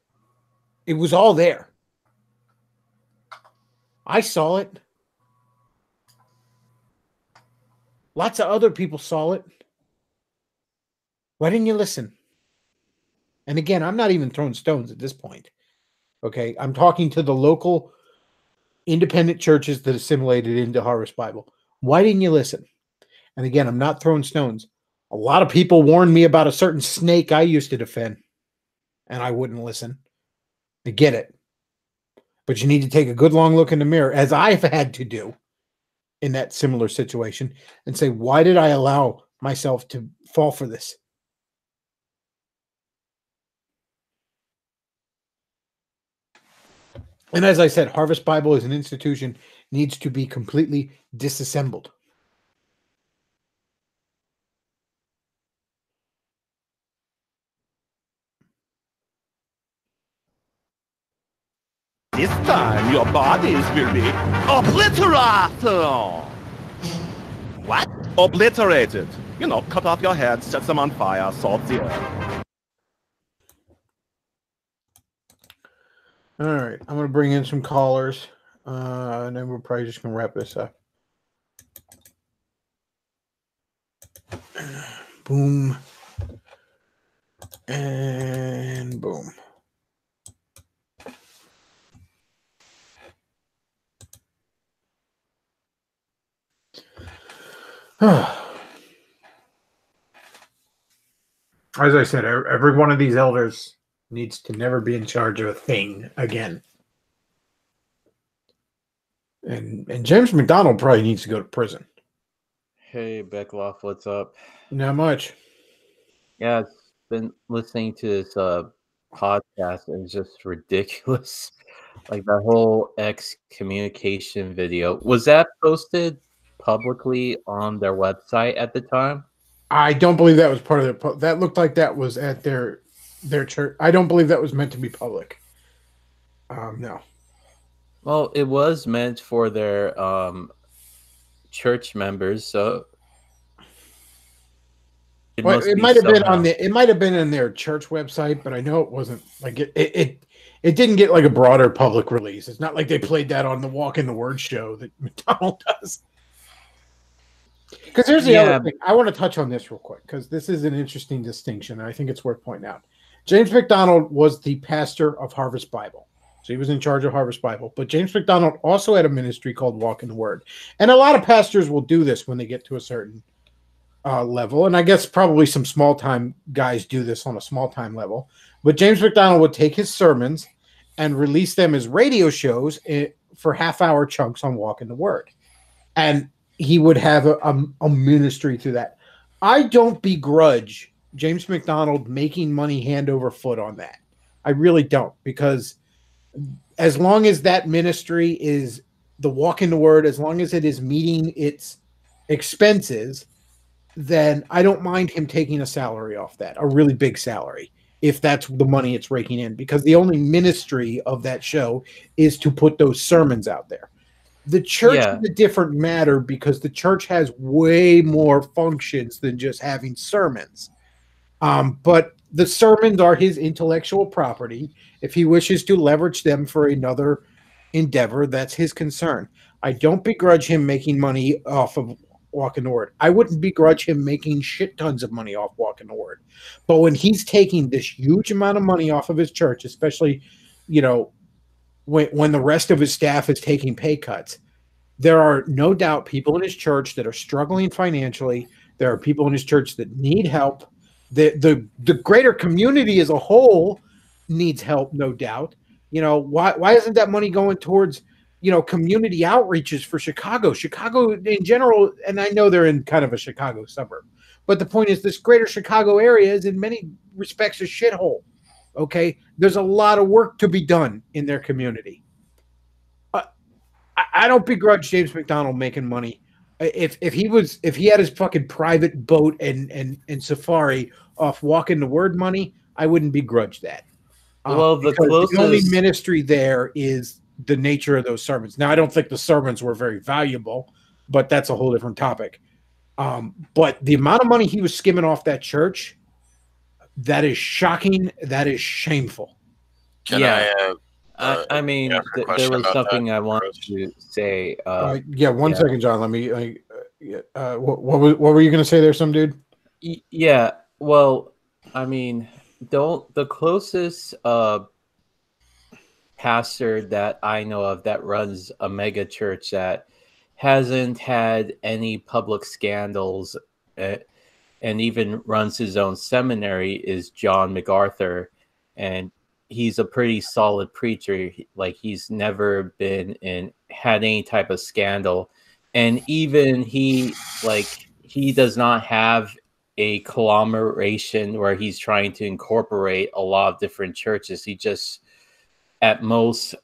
It was all there. I saw it. Lots of other people saw it. Why didn't you listen? And again, I'm not even throwing stones at this point. Okay, I'm talking to the local independent churches that assimilated into Harvest Bible. Why didn't you listen? And again, I'm not throwing stones. A lot of people warned me about a certain snake I used to defend, and I wouldn't listen. I get it. But you need to take a good long look in the mirror, as I've had to do in that similar situation, and say, why did I allow myself to fall for this? And as I said, Harvest Bible as an institution needs to be completely disassembled. This time, your bodies will be obliterated. What? Obliterated. You know, cut off your head, set them on fire, salt the earth. All right, I'm going to bring in some callers, and then we're probably just going to wrap this up. Boom. And boom. As I said, every one of these elders needs to never be in charge of a thing again. And James McDonald probably needs to go to prison. Hey, Bechtloff, what's up? Not much. Yeah, I've been listening to this podcast, and it's just ridiculous. Like that whole excommunication video. Was that posted publicly on their website at the time? I don't believe that was part of their. That looked like that was at their church. I don't believe that was meant to be public. No. Well, it was meant for their church members, so it might have been on the. It might have been in their church website, but I know it wasn't. Like it didn't get like a broader public release. It's not like they played that on the Walk in the Word show that McDonald does. Because here's the other thing. I want to touch on this real quick because this is an interesting distinction, and I think it's worth pointing out. James McDonald was the pastor of Harvest Bible. So he was in charge of Harvest Bible. But James McDonald also had a ministry called Walk in the Word. And a lot of pastors will do this when they get to a certain level. And I guess probably some small-time guys do this on a small-time level. But James McDonald would take his sermons and release them as radio shows for half-hour chunks on Walk in the Word. And he would have a ministry through that. I don't begrudge James McDonald making money hand over foot on that. I really don't, because as long as that ministry is the Walk in the Word, as long as it is meeting its expenses, then I don't mind him taking a salary off that, a really big salary, if that's the money it's raking in, because the only ministry of that show is to put those sermons out there. The church Yeah. is a different matter because the church has way more functions than just having sermons. But the sermons are his intellectual property. If he wishes to leverage them for another endeavor, that's his concern. I don't begrudge him making money off of Walking the Word. I wouldn't begrudge him making shit tons of money off Walking the Word. But when he's taking this huge amount of money off of his church, especially, you know, when the rest of his staff is taking pay cuts, there are no doubt people in his church that are struggling financially. There are people in his church that need help. The greater community as a whole needs help, no doubt. You know, why isn't that money going towards, you know, community outreaches for Chicago? Chicago in general, and I know they're in kind of a Chicago suburb, but the point is this greater Chicago area is in many respects a shithole. Okay, there's a lot of work to be done in their community. I don't begrudge James McDonald making money. If he had his fucking private boat and safari off Walking the Word money, I wouldn't begrudge that. Well, the the only closest ministry there is the nature of those sermons. Now, I don't think the sermons were very valuable, but that's a whole different topic. But the amount of money he was skimming off that church, that is shocking. That is shameful. I mean, there was something I wanted to say. One second, John. Let me. What were you going to say there, some dude? Yeah. Well, I mean, the closest pastor that I know of that runs a mega church that hasn't had any public scandals and even runs his own seminary is John MacArthur, and he's a pretty solid preacher. Like, he's never had any type of scandal, and even he does not have a conglomeration where he's trying to incorporate a lot of different churches. He just, at most,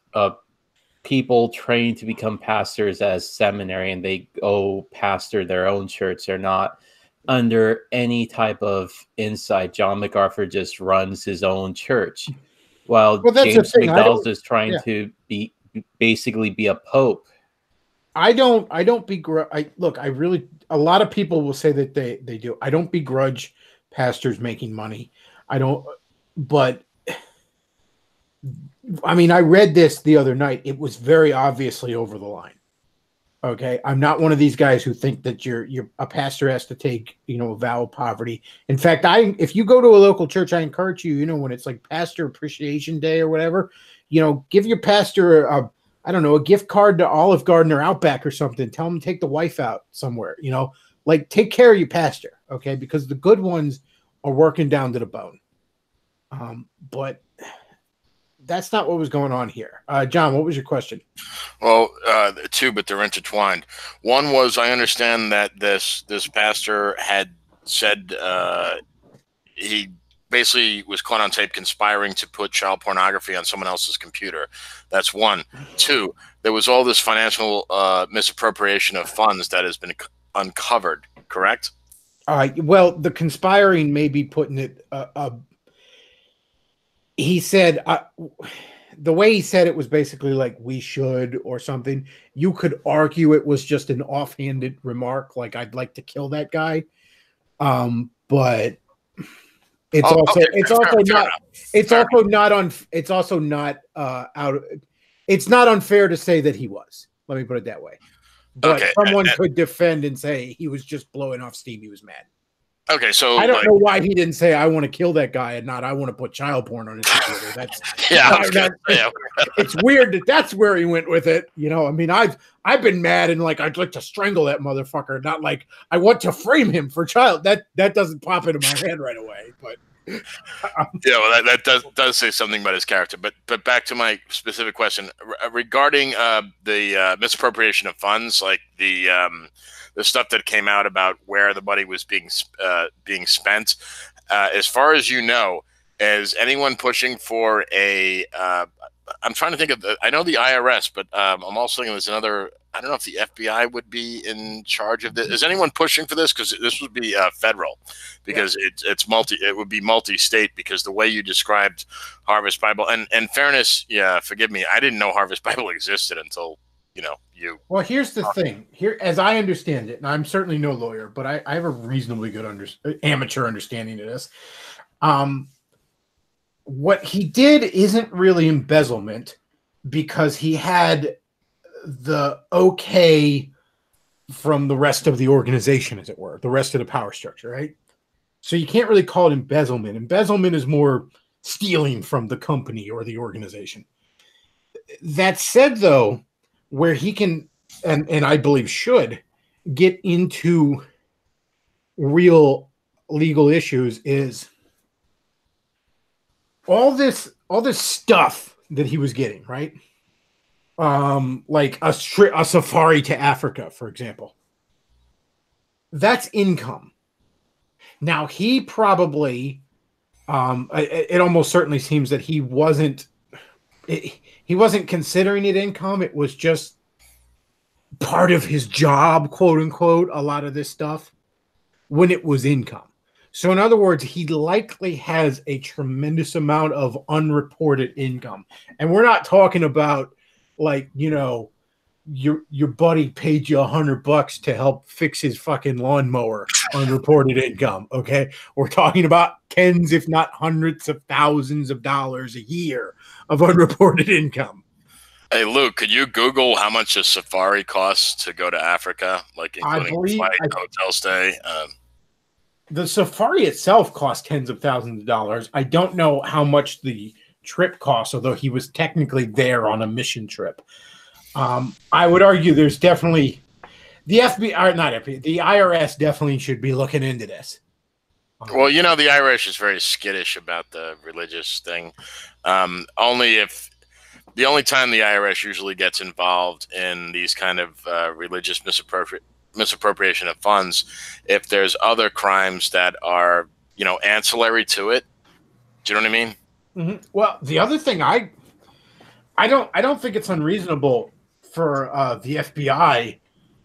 people trained to become pastors as seminary, and they go pastor their own church. They're not under any type of insight. John MacArthur just runs his own church, while James McDonald is trying to basically be a pope. I don't begrudge. A lot of people will say that they do. I don't begrudge pastors making money. I don't, but I mean, I read this the other night. It was very obviously over the line. Okay, I'm not one of these guys who think that a pastor has to take, you know, a vow of poverty. In fact, if you go to a local church, I encourage you, you know, when it's like Pastor Appreciation Day or whatever, you know, give your pastor a gift card to Olive Garden or Outback or something. Tell them to take the wife out somewhere, you know, like take care of your pastor. Okay. Because the good ones are working down to the bone. But that's not what was going on here. John, what was your question? Well, two, but they're intertwined. One was, I understand that this pastor had said he basically was caught on tape conspiring to put child pornography on someone else's computer. That's one. Two, there was all this financial misappropriation of funds that has been uncovered, correct? Well, the conspiring may be putting it he said the way he said it was basically like we should or something. You could argue it was just an offhanded remark, like I'd like to kill that guy. But it's not unfair to say that he was. Let me put it that way. But someone could defend and say he was just blowing off steam. He was mad. Okay, so I don't know why he didn't say I want to kill that guy and not I want to put child porn on his computer. That's it's weird that's where he went with it. You know, I mean, I've been mad and like I'd like to strangle that motherfucker, not like I want to frame him for child. That doesn't pop into my head right away. But yeah, well, that does say something about his character. But back to my specific question regarding the misappropriation of funds, like the stuff that came out about where the money was being spent. As far as you know, is anyone pushing for a? I'm trying to think of I know the IRS, but I'm also thinking there's another. I don't know if the FBI would be in charge of this. Is anyone pushing for this? Because this would be federal, because it would be multi-state. Because the way you described Harvest Bible, and fairness, yeah, forgive me, I didn't know Harvest Bible existed until you. Well, here's the thing. Here, as I understand it, and I'm certainly no lawyer, but I have a reasonably good amateur understanding of this. What he did isn't really embezzlement because he had the okay from the rest of the organization, as it were, the rest of the power structure, right? So you can't really call it embezzlement. Embezzlement is more stealing from the company or the organization. That said, though, where he can, and I believe should, get into real legal issues is all this stuff that he was getting, right? Like a safari to Africa, for example. That's income. Now he probably, it almost certainly seems that he wasn't considering it income. It was just part of his job, quote unquote, a lot of this stuff when it was income. So in other words, he likely has a tremendous amount of unreported income. And we're not talking about like, your buddy paid you $100 to help fix his fucking lawnmower, unreported income. Okay. We're talking about tens, if not hundreds of thousands of dollars a year of unreported income. Hey, Luke, could you Google how much a safari costs to go to Africa? Like including flight, hotel stay? The safari itself cost tens of thousands of dollars. I don't know how much the trip costs, although he was technically there on a mission trip. I would argue there's definitely the the IRS definitely should be looking into this. Well, the Irish is very skittish about the religious thing. The only time the IRS usually gets involved in these kind of religious misappropriation of funds, if there's other crimes that are, ancillary to it. Do you know what I mean? Mm-hmm. Well, the other thing I don't think it's unreasonable for the FBI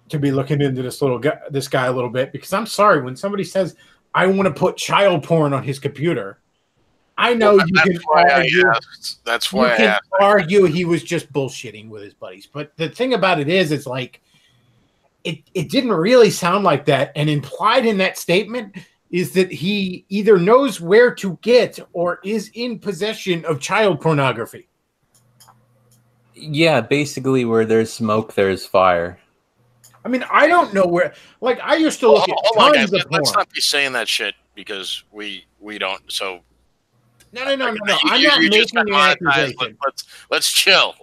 to be looking into this guy a little bit, because I'm sorry, when somebody says I want to put child porn on his computer, I know you can argue. That's why you can argue he was just bullshitting with his buddies. But the thing about it is, it's like it didn't really sound like that. And implied in that statement is that he either knows where to get or is in possession of child pornography. Yeah, basically, where there's smoke, there's fire. I mean, I don't know where. Like, I used to look at tons of porn. Let's not be saying that shit because we don't. So no. I'm not making an accusation. Let's chill.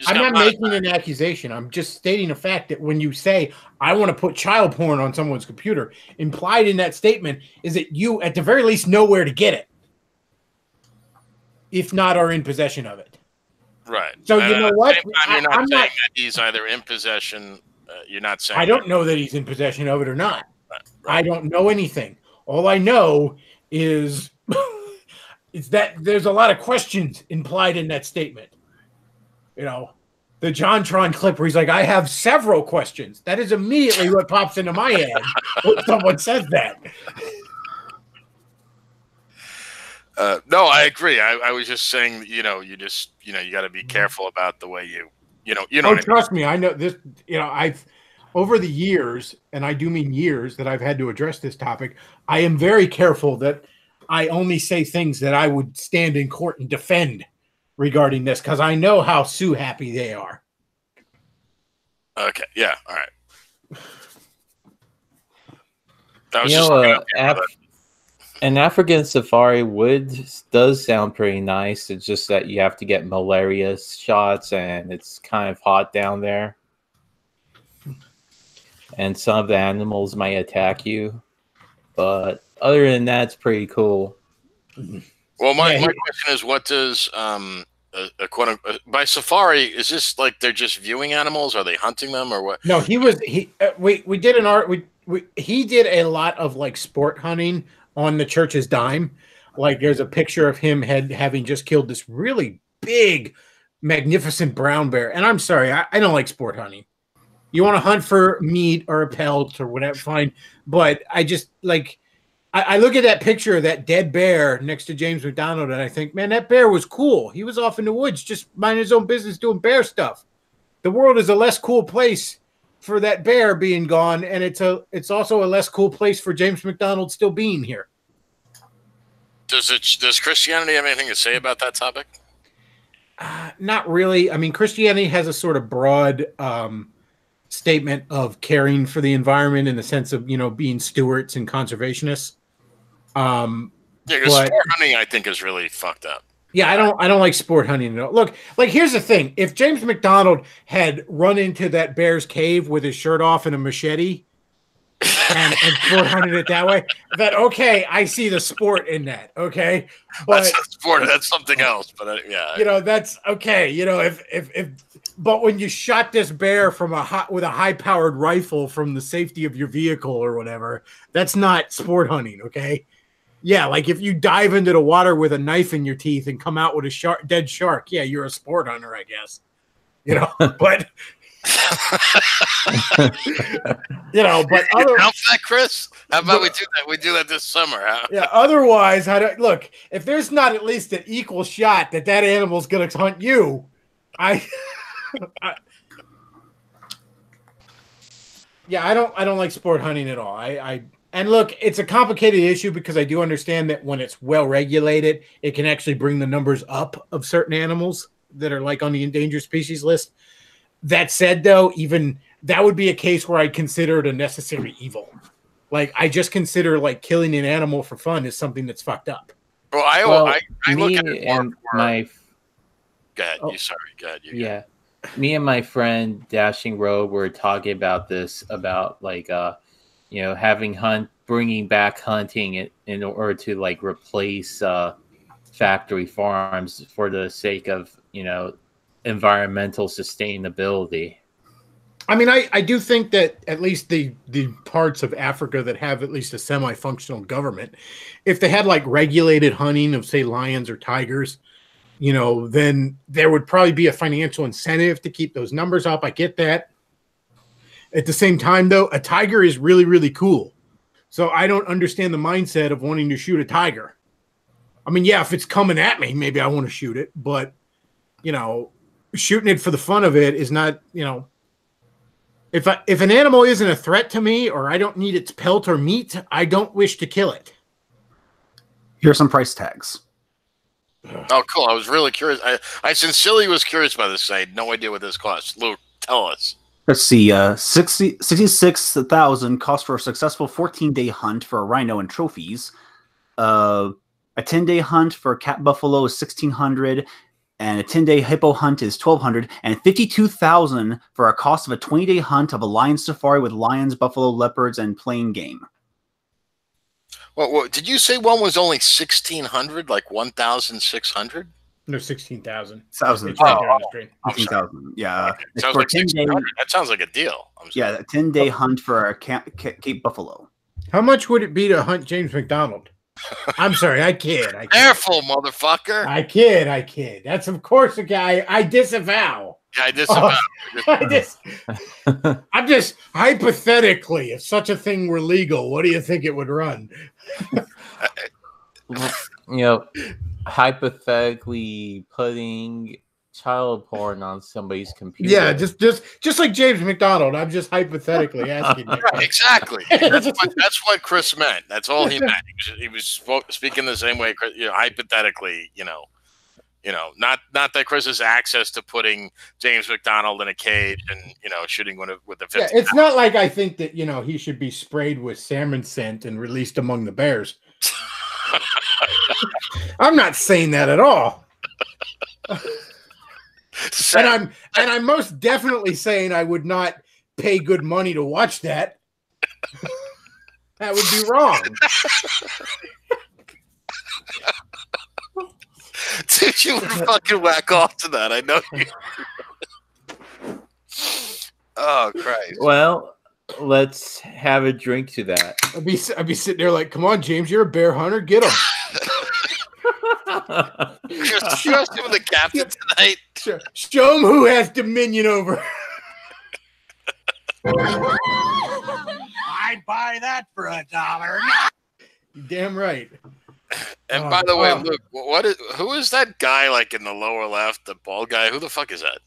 I'm not making an accusation. I'm just stating a fact that when you say I want to put child porn on someone's computer, implied in that statement is that you, at the very least, know where to get it, if not are in possession of it. Right. So you know what? You're not saying that he's either in possession. You're not saying. I don't know that he's in possession of it or not. Right. I don't know anything. All I know is that there's a lot of questions implied in that statement. The JonTron clip where he's like, I have several questions. That is immediately what pops into my head when someone says that. No, I agree. I was just saying, you got to be careful about the way you trust me. I know this, I've, over the years, and I do mean years that I've had to address this topic, I am very careful that I only say things that I would stand in court and defend regarding this, because I know how Sue happy they are. Okay. Yeah. All right. That was an African safari does sound pretty nice. It's just that you have to get malaria shots, and it's kind of hot down there. And some of the animals might attack you. But other than that, it's pretty cool. Well, my question is, what does by safari, is this like they're just viewing animals? Are they hunting them or what? No, he did he did a lot of like sport hunting on the church's dime. Like there's a picture of him having just killed this really big, magnificent brown bear. And I'm sorry, I don't like sport hunting. You want to hunt for meat or a pelt or whatever, fine. But I just like, I look at that picture of that dead bear next to James McDonald, and I think, man, that bear was cool. He was off in the woods, just minding his own business, doing bear stuff. the world is a less cool place for that bear being gone, and it's also a less cool place for James McDonald still being here. Does Christianity have anything to say about that topic? Not really. I mean, Christianity has a sort of broad statement of caring for the environment in the sense of, being stewards and conservationists. Yeah, because sport hunting, I think, is really fucked up. Yeah, I don't like sport hunting at all. Look, like, here's the thing. If James McDonald had run into that bear's cave with his shirt off and a machete and sport hunted it that way, that, okay, I see the sport in that, okay? But that's not sport. That's something else. But yeah. That's okay. But when you shot this bear with a high-powered rifle from the safety of your vehicle or whatever, that's not sport hunting, okay? Yeah, like if you dive into the water with a knife in your teeth and come out with a dead shark, yeah, you're a sport hunter, I guess. But but how's that, Chris? How about we do that? We do that this summer, huh? Yeah. Otherwise, look, if there's not at least an equal shot that animal's going to hunt you, I don't like sport hunting at all. And look, it's a complicated issue because I do understand that when it's well regulated, it can actually bring the numbers up of certain animals that are like on the endangered species list. That said, though, even that would be a case where I'd consider it a necessary evil. Like, I just consider like killing an animal for fun is something that's fucked up. Well, I look at it more. Go ahead. Oh, Sorry. Go ahead. Yeah. Me and my friend Dashing Road were talking about this, about like, bringing back hunting in order to like replace factory farms for the sake of, environmental sustainability. I mean, I do think that at least the parts of Africa that have at least a semi-functional government, if they had like regulated hunting of, say, lions or tigers, then there would probably be a financial incentive to keep those numbers up. I get that. At the same time, though, a tiger is really, really cool. So I don't understand the mindset of wanting to shoot a tiger. I mean, yeah, if it's coming at me, maybe I want to shoot it. But, shooting it for the fun of it is not, if an animal isn't a threat to me or I don't need its pelt or meat, I don't wish to kill it. Here's some price tags. Oh, cool. I was really curious. I sincerely was curious about this. I had no idea what this costs. Luke, tell us. Let's see. 66,000 cost for a successful 14-day hunt for a rhino and trophies. A 10-day hunt for a cat buffalo is 1,600, and a 10-day hippo hunt is 1,200, and 52,000 for a cost of a 20-day hunt of a lion safari with lions, buffalo, leopards, and plain game. Well, did you say one was only 1,600, like 1,600? No, 16,000. 1,000. Oh, 16,000. Yeah. Okay. Sounds like 1,600. That sounds like a deal. Yeah, a 10-day hunt for a Cape buffalo. How much would it be to hunt James McDonald? I'm sorry, I kid. Careful, motherfucker. I kid. That's, of course, a guy I disavow. Yeah, I disavow. I'm just hypothetically, if such a thing were legal, what do you think it would run? Hypothetically putting child porn on somebody's computer. Yeah, just like James McDonald. I'm just hypothetically asking. Right, exactly. That's what Chris meant. That's all he meant. He was speaking the same way. Hypothetically, not that Chris has access to putting James McDonald in a cage and shooting with a 50. Yeah, it's not like I think that he should be sprayed with salmon scent and released among the bears. I'm not saying that at all. And I'm most definitely saying I would not pay good money to watch that. That would be wrong. Dude, you would fucking whack off to that. I know you. Oh, Christ. Well, let's have a drink to that. I'd be sitting there like, come on, James, you're a bear hunter. Get him. Trust him with the captain tonight. Show him who has dominion over. I'd buy that for $1. Damn right. And by the way, Luke, who is that guy like in the lower left, the bald guy? Who the fuck is that?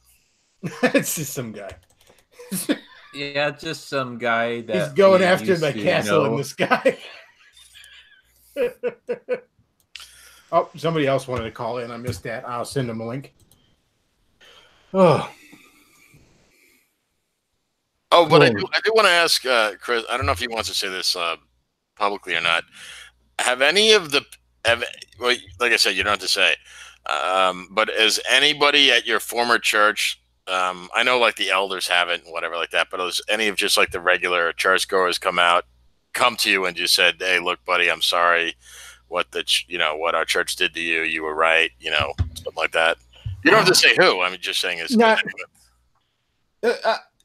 It's just some guy. Yeah, just some guy that He's going we after used the to castle in know. the sky. Oh, somebody else wanted to call in. I missed that. I'll send them a link. Oh. Oh, but I Cool. do want to ask Chris. I don't know if he wants to say this publicly or not. Have any of the well, like I said, you don't have to say. But has anybody at your former church? I know like the elders haven't and whatever like that. But has any of just like the regular churchgoers come to you and just said, "Hey, look, buddy, I'm sorry. What what our church did to you. You were right. Something like that." You don't have to say who. I'm just saying is Not,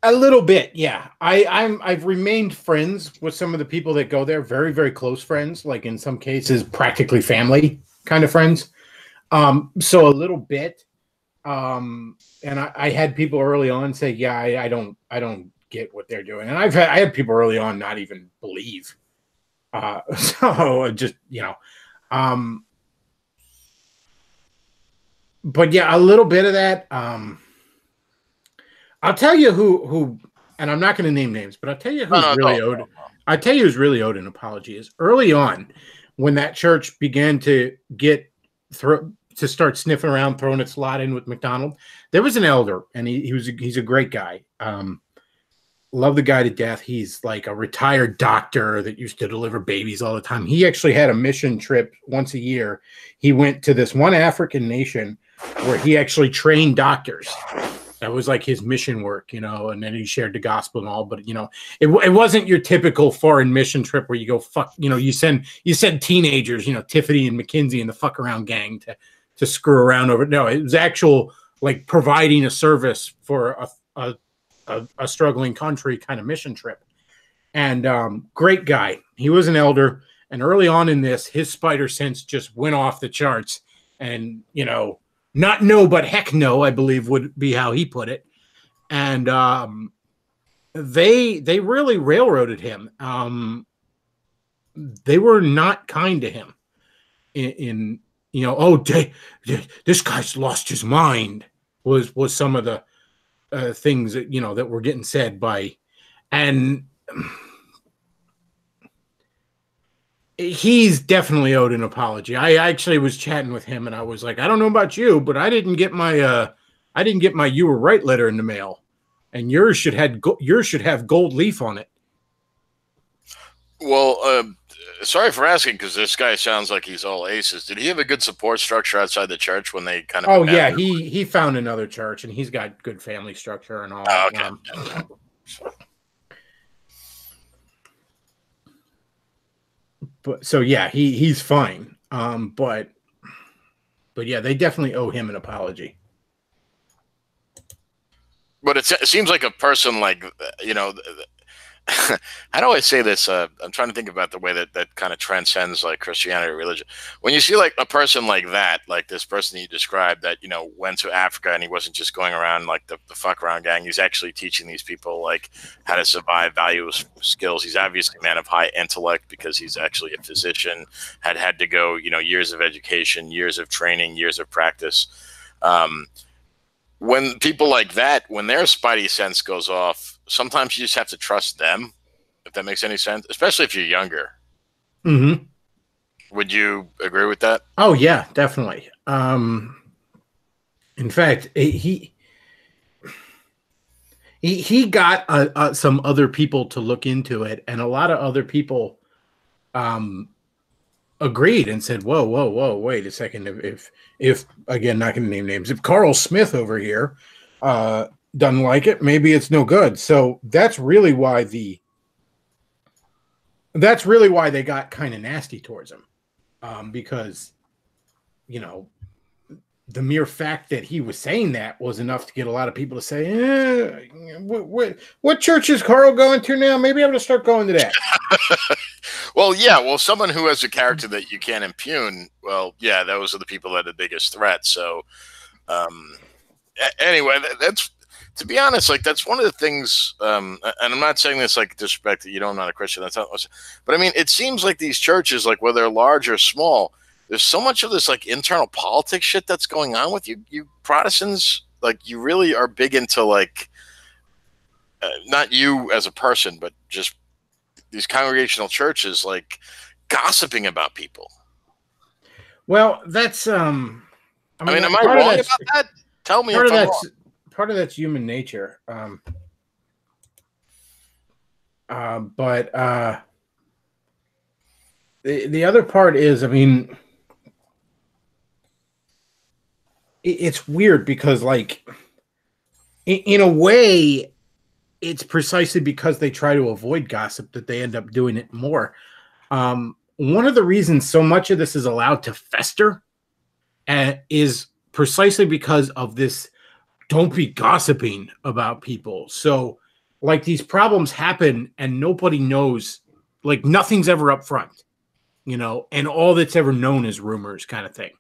a little bit, yeah. I've remained friends with some of the people that go there, very, very close friends, like in some cases practically family kind of friends. So a little bit. And I had people early on say, yeah, I don't get what they're doing. And I had people early on not even believe. So just, but yeah, a little bit of that. I'll tell you who, and I'm not going to name names, but I'll tell you who's I tell you who's really owed an apology is early on when that church began to start sniffing around, throwing its lot in with McDonald. There was an elder, and he's a great guy. Love the guy to death. He's like a retired doctor that used to deliver babies all the time. He actually had a mission trip once a year. He went to this one African nation where he actually trained doctors. That was like his mission work, and then he shared the gospel and all. But it wasn't your typical foreign mission trip where you go fuck. You send teenagers, Tiffany and McKinsey and the fuck around gang to screw around over. No, it was actual like providing a service for a struggling country kind of mission trip. And great guy. He was an elder, and early on in this, his spider sense just went off the charts, and not no, but heck no, I believe would be how he put it. And they really railroaded him. They were not kind to him. This guy's lost his mind was some of the things that that were getting said by, and he's definitely owed an apology. I actually was chatting with him, and I was like, I don't know about you, but I didn't get my "you were right" letter in the mail, and yours should have gold leaf on it. Well, sorry for asking, because this guy sounds like he's all aces. Did he have a good support structure outside the church when they kind of? Oh yeah, he found another church, and he's got good family structure and all. Oh, okay. But so yeah, he's fine. But yeah, they definitely owe him an apology. But it seems like a person like how do I say this? I'm trying to think about the way that kind of transcends like Christianity or religion. When you see like a person like that, like this person that you described that, went to Africa and he wasn't just going around like the fuck around gang. He's actually teaching these people like how to survive, value skills. He's obviously a man of high intellect because he's actually a physician, had to go, years of education, years of training, years of practice. When people like that, when their spidey sense goes off, sometimes you just have to trust them, if that makes any sense, especially if you're younger. Mm-hmm. Would you agree with that? Oh yeah, definitely. In fact, he got some other people to look into it, and a lot of other people agreed and said, whoa, wait a second. If again, not going to name names, if Carl Smith over here doesn't like it, maybe it's no good. So that's really why they got kind of nasty towards him, because the mere fact that he was saying that was enough to get a lot of people to say, what church is Carl going to now? Maybe I'm going to start going to that. Well, yeah. Well, someone who has a character that you can't impugn, well, yeah, those are the people that are the biggest threat. So anyway, that's, to be honest, like that's one of the things, and I'm not saying this like disrespect that I'm not a Christian. That's not, but I mean, it seems like these churches, like whether they're large or small, there's so much of this like internal politics shit that's going on with you Protestants. like you really are big into like not you as a person, but just these congregational churches like gossiping about people. Well, that's I mean, am I part of wrong that's- about that? Tell me part if of I'm that's wrong. part of that's human nature. But the other part is, I mean, it's weird because, like, in a way, it's precisely because they try to avoid gossip that they end up doing it more. One of the reasons so much of this is allowed to fester is precisely because of this don't be gossiping about people. So, like, these problems happen and nobody knows, like, nothing's ever up front, you know, and all that's ever known is rumors kind of thing.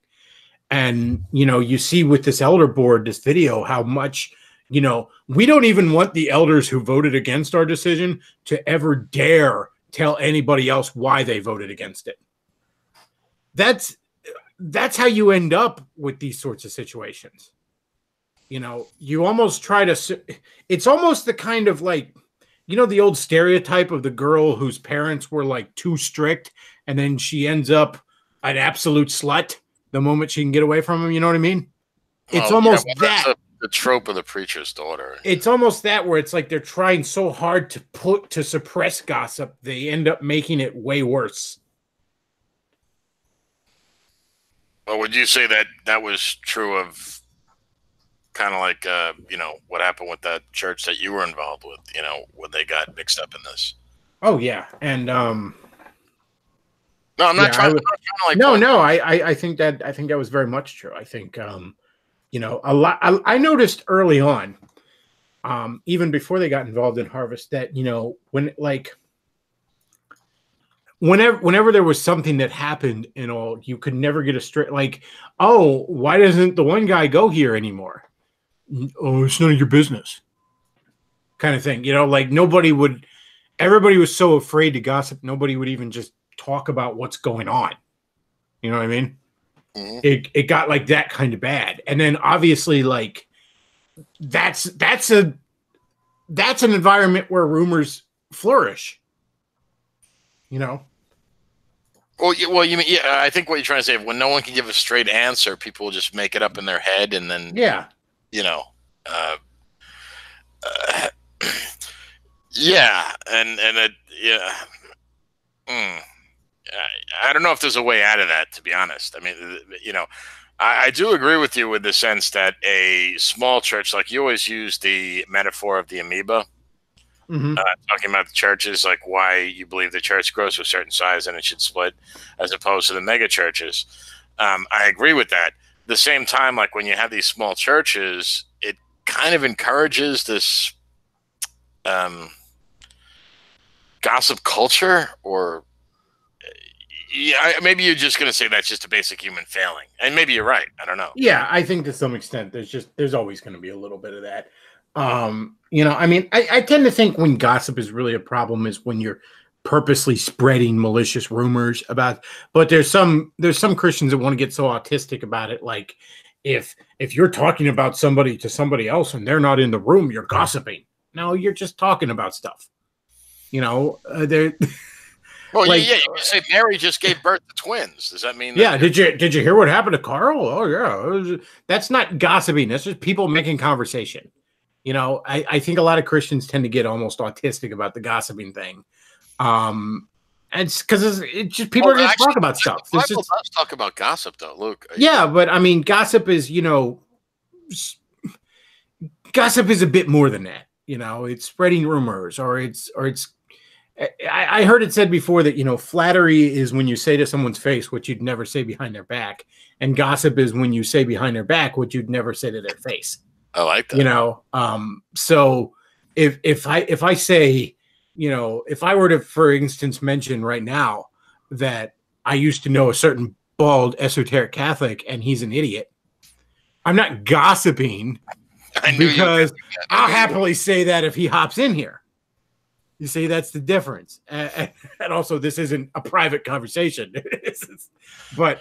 And, you know, you see with this elder board, this video, how much, you know, we don't even want the elders who voted against our decision to ever dare tell anybody else why they voted against it. That's how you end up with these sorts of situations. You know, you almost try to, it's almost the kind of like, you know, the old stereotype of the girl whose parents were like too strict and then she ends up an absolute slut the moment she can get away from him. You know what I mean? It's almost that's the trope of the preacher's daughter. It's almost that where it's like they're trying so hard to suppress gossip, they end up making it way worse. Well, would you say that that was true of kind of like, you know, what happened with that church that you were involved with, you know, when they got mixed up in this? Oh yeah. And, no, I'm not trying to like, no, I think that was very much true. I think, you know, a lot, I noticed early on, even before they got involved in Harvest, that, you know, whenever there was something that happened and all, you could never get a straight, like, oh, why doesn't the one guy go here anymore? Oh, it's none of your business, kind of thing. You know, like everybody was so afraid to gossip, nobody would even just talk about what's going on. You know what I mean? Mm-hmm. It got like that kind of bad. And then obviously, like, that's an environment where rumors flourish. You know? Well, you mean, yeah, I think what you're trying to say, when no one can give a straight answer, people will just make it up in their head and then, yeah, you know, yeah. And yeah. I don't know if there's a way out of that, to be honest. I mean, you know, I do agree with you with the sense that a small church, like you always use the metaphor of the amoeba, talking about the churches, like why you believe the church grows to a certain size and it should split, as opposed to the mega churches. I agree with that. At the same time, like when you have these small churches, it kind of encourages this gossip culture, or yeah, maybe you're just going to say that's just a basic human failing, and maybe you're right. I don't know. Yeah, I think to some extent there's always going to be a little bit of that. You know, I mean, I tend to think when gossip is really a problem is when you're purposely spreading malicious rumors about. But there's some Christians that want to get so autistic about it, like if you're talking about somebody to somebody else and they're not in the room, you're gossiping. No, you're just talking about stuff. You know, they're. Well, like, yeah, you can say Mary just gave birth to twins. Does that mean? Yeah. Did you hear what happened to Carl? Oh yeah. That's not gossiping. That's just people making conversation. You know, I think a lot of Christians tend to get almost autistic about the gossiping thing. And it's because it's just people are going to talk about stuff. The Bible does talk about gossip, though, Luke. Yeah, but I mean, gossip is, you know, gossip is a bit more than that. You know, it's spreading rumors, or it's. I heard it said before that, you know, flattery is when you say to someone's face what you'd never say behind their back, and gossip is when you say behind their back what you'd never say to their face. I like that. You know, so if I say, you know, if I were to, for instance, mention right now that I used to know a certain bald esoteric Catholic and he's an idiot, I'm not gossiping because I'll happily say that if he hops in here. You see, that's the difference. And also, this isn't a private conversation. But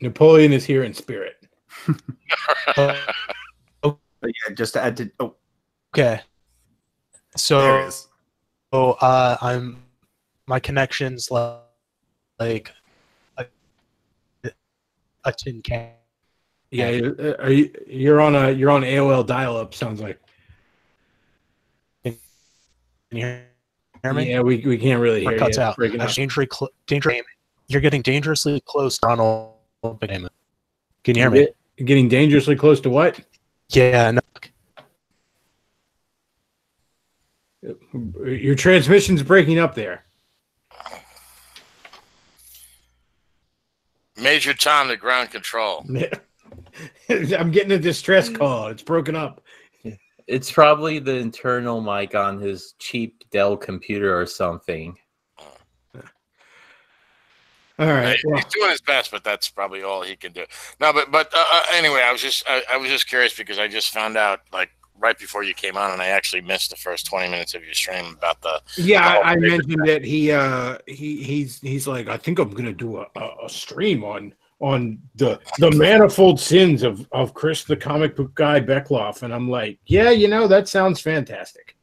Napoleon is here in spirit. But yeah, just to add to Okay. So there it is. I'm my connection's like a tin can. Yeah, you're on AOL dial-up. Sounds like. Can you hear me? Yeah, we can't really hear Or cuts you. out. You're getting dangerously close to Ronald McDamon. Can you hear me? Getting dangerously close to what? Yeah, no. Your transmission's breaking up there. Major Tom to ground control. I'm getting a distress call. It's broken up. It's probably the internal mic on his cheap Dell computer or something. All right, He's doing his best, but that's probably all he can do. No, but anyway, I was just curious because I just found out like right before you came on, and I actually missed the first 20 minutes of your stream about the. Yeah, I mentioned that he's like, I think I'm gonna do a stream on the manifold sins of Chris the comic book guy Bechtloff, and I'm like, yeah, that sounds fantastic.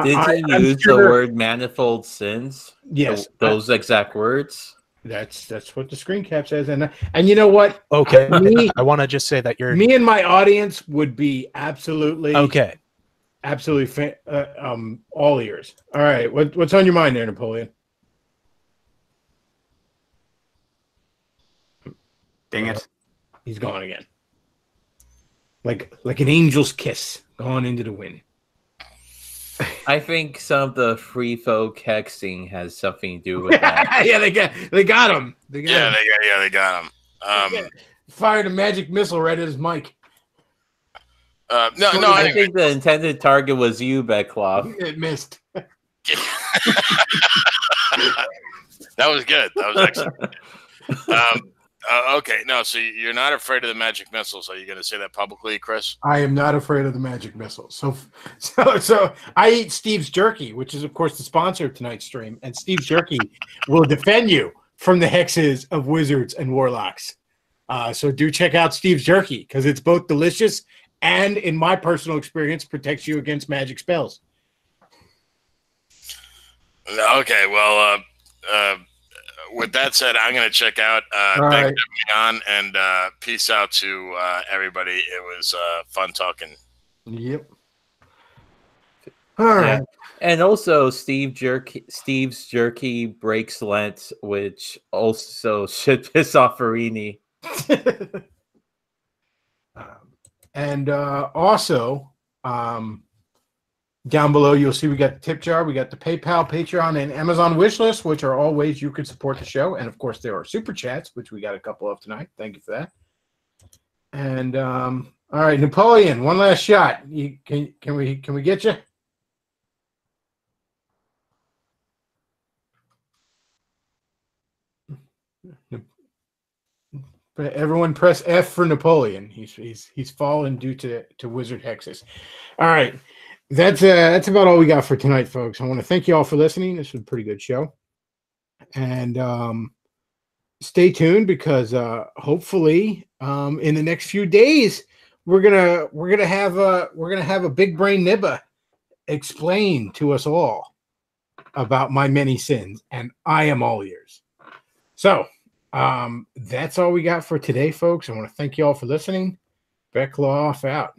Did you use the word manifold sins? Yes, those exact words. That's what the screen cap says, and you know what? Okay, I want to just say that me and my audience would be absolutely okay, absolutely all ears. All right, what's on your mind there, Napoleon? Dang it, he's gone again. Like an angel's kiss gone into the wind. I think some of the free folk hexing has something to do with that. Yeah, they got him. They got him. Fired a magic missile right at his mic. I think the intended target was you, Bechtloff. It missed. That was good. That was excellent. Okay, no, so you're not afraid of the magic missiles. Are you going to say that publicly, Chris? I am not afraid of the magic missiles. So I eat Steve's Jerky, which is, of course, the sponsor of tonight's stream. And Steve's Jerky will defend you from the hexes of wizards and warlocks. So do check out Steve's Jerky because it's both delicious and, in my personal experience, protects you against magic spells. Okay, well, with that said, I'm going to check out. Thanks for having me on, and peace out to everybody. It was fun talking. Yep. All right. And also, Steve's Jerky breaks Lent, which also should piss off Farini. And also, down below, you'll see we got the tip jar, we got the PayPal, Patreon, and Amazon wish list, which are all ways you can support the show. And of course, there are super chats, which we got a couple of tonight. Thank you for that. And all right, Napoleon, one last shot. Can we get you? Everyone press F for Napoleon. He's fallen due to wizard hexes. All right. That's about all we got for tonight, folks. I want to thank you all for listening. This was a pretty good show. And stay tuned because hopefully in the next few days we're gonna have a big brain nibba explain to us all about my many sins, and I am all ears. So that's all we got for today, folks. I want to thank you all for listening. Bechtloff out.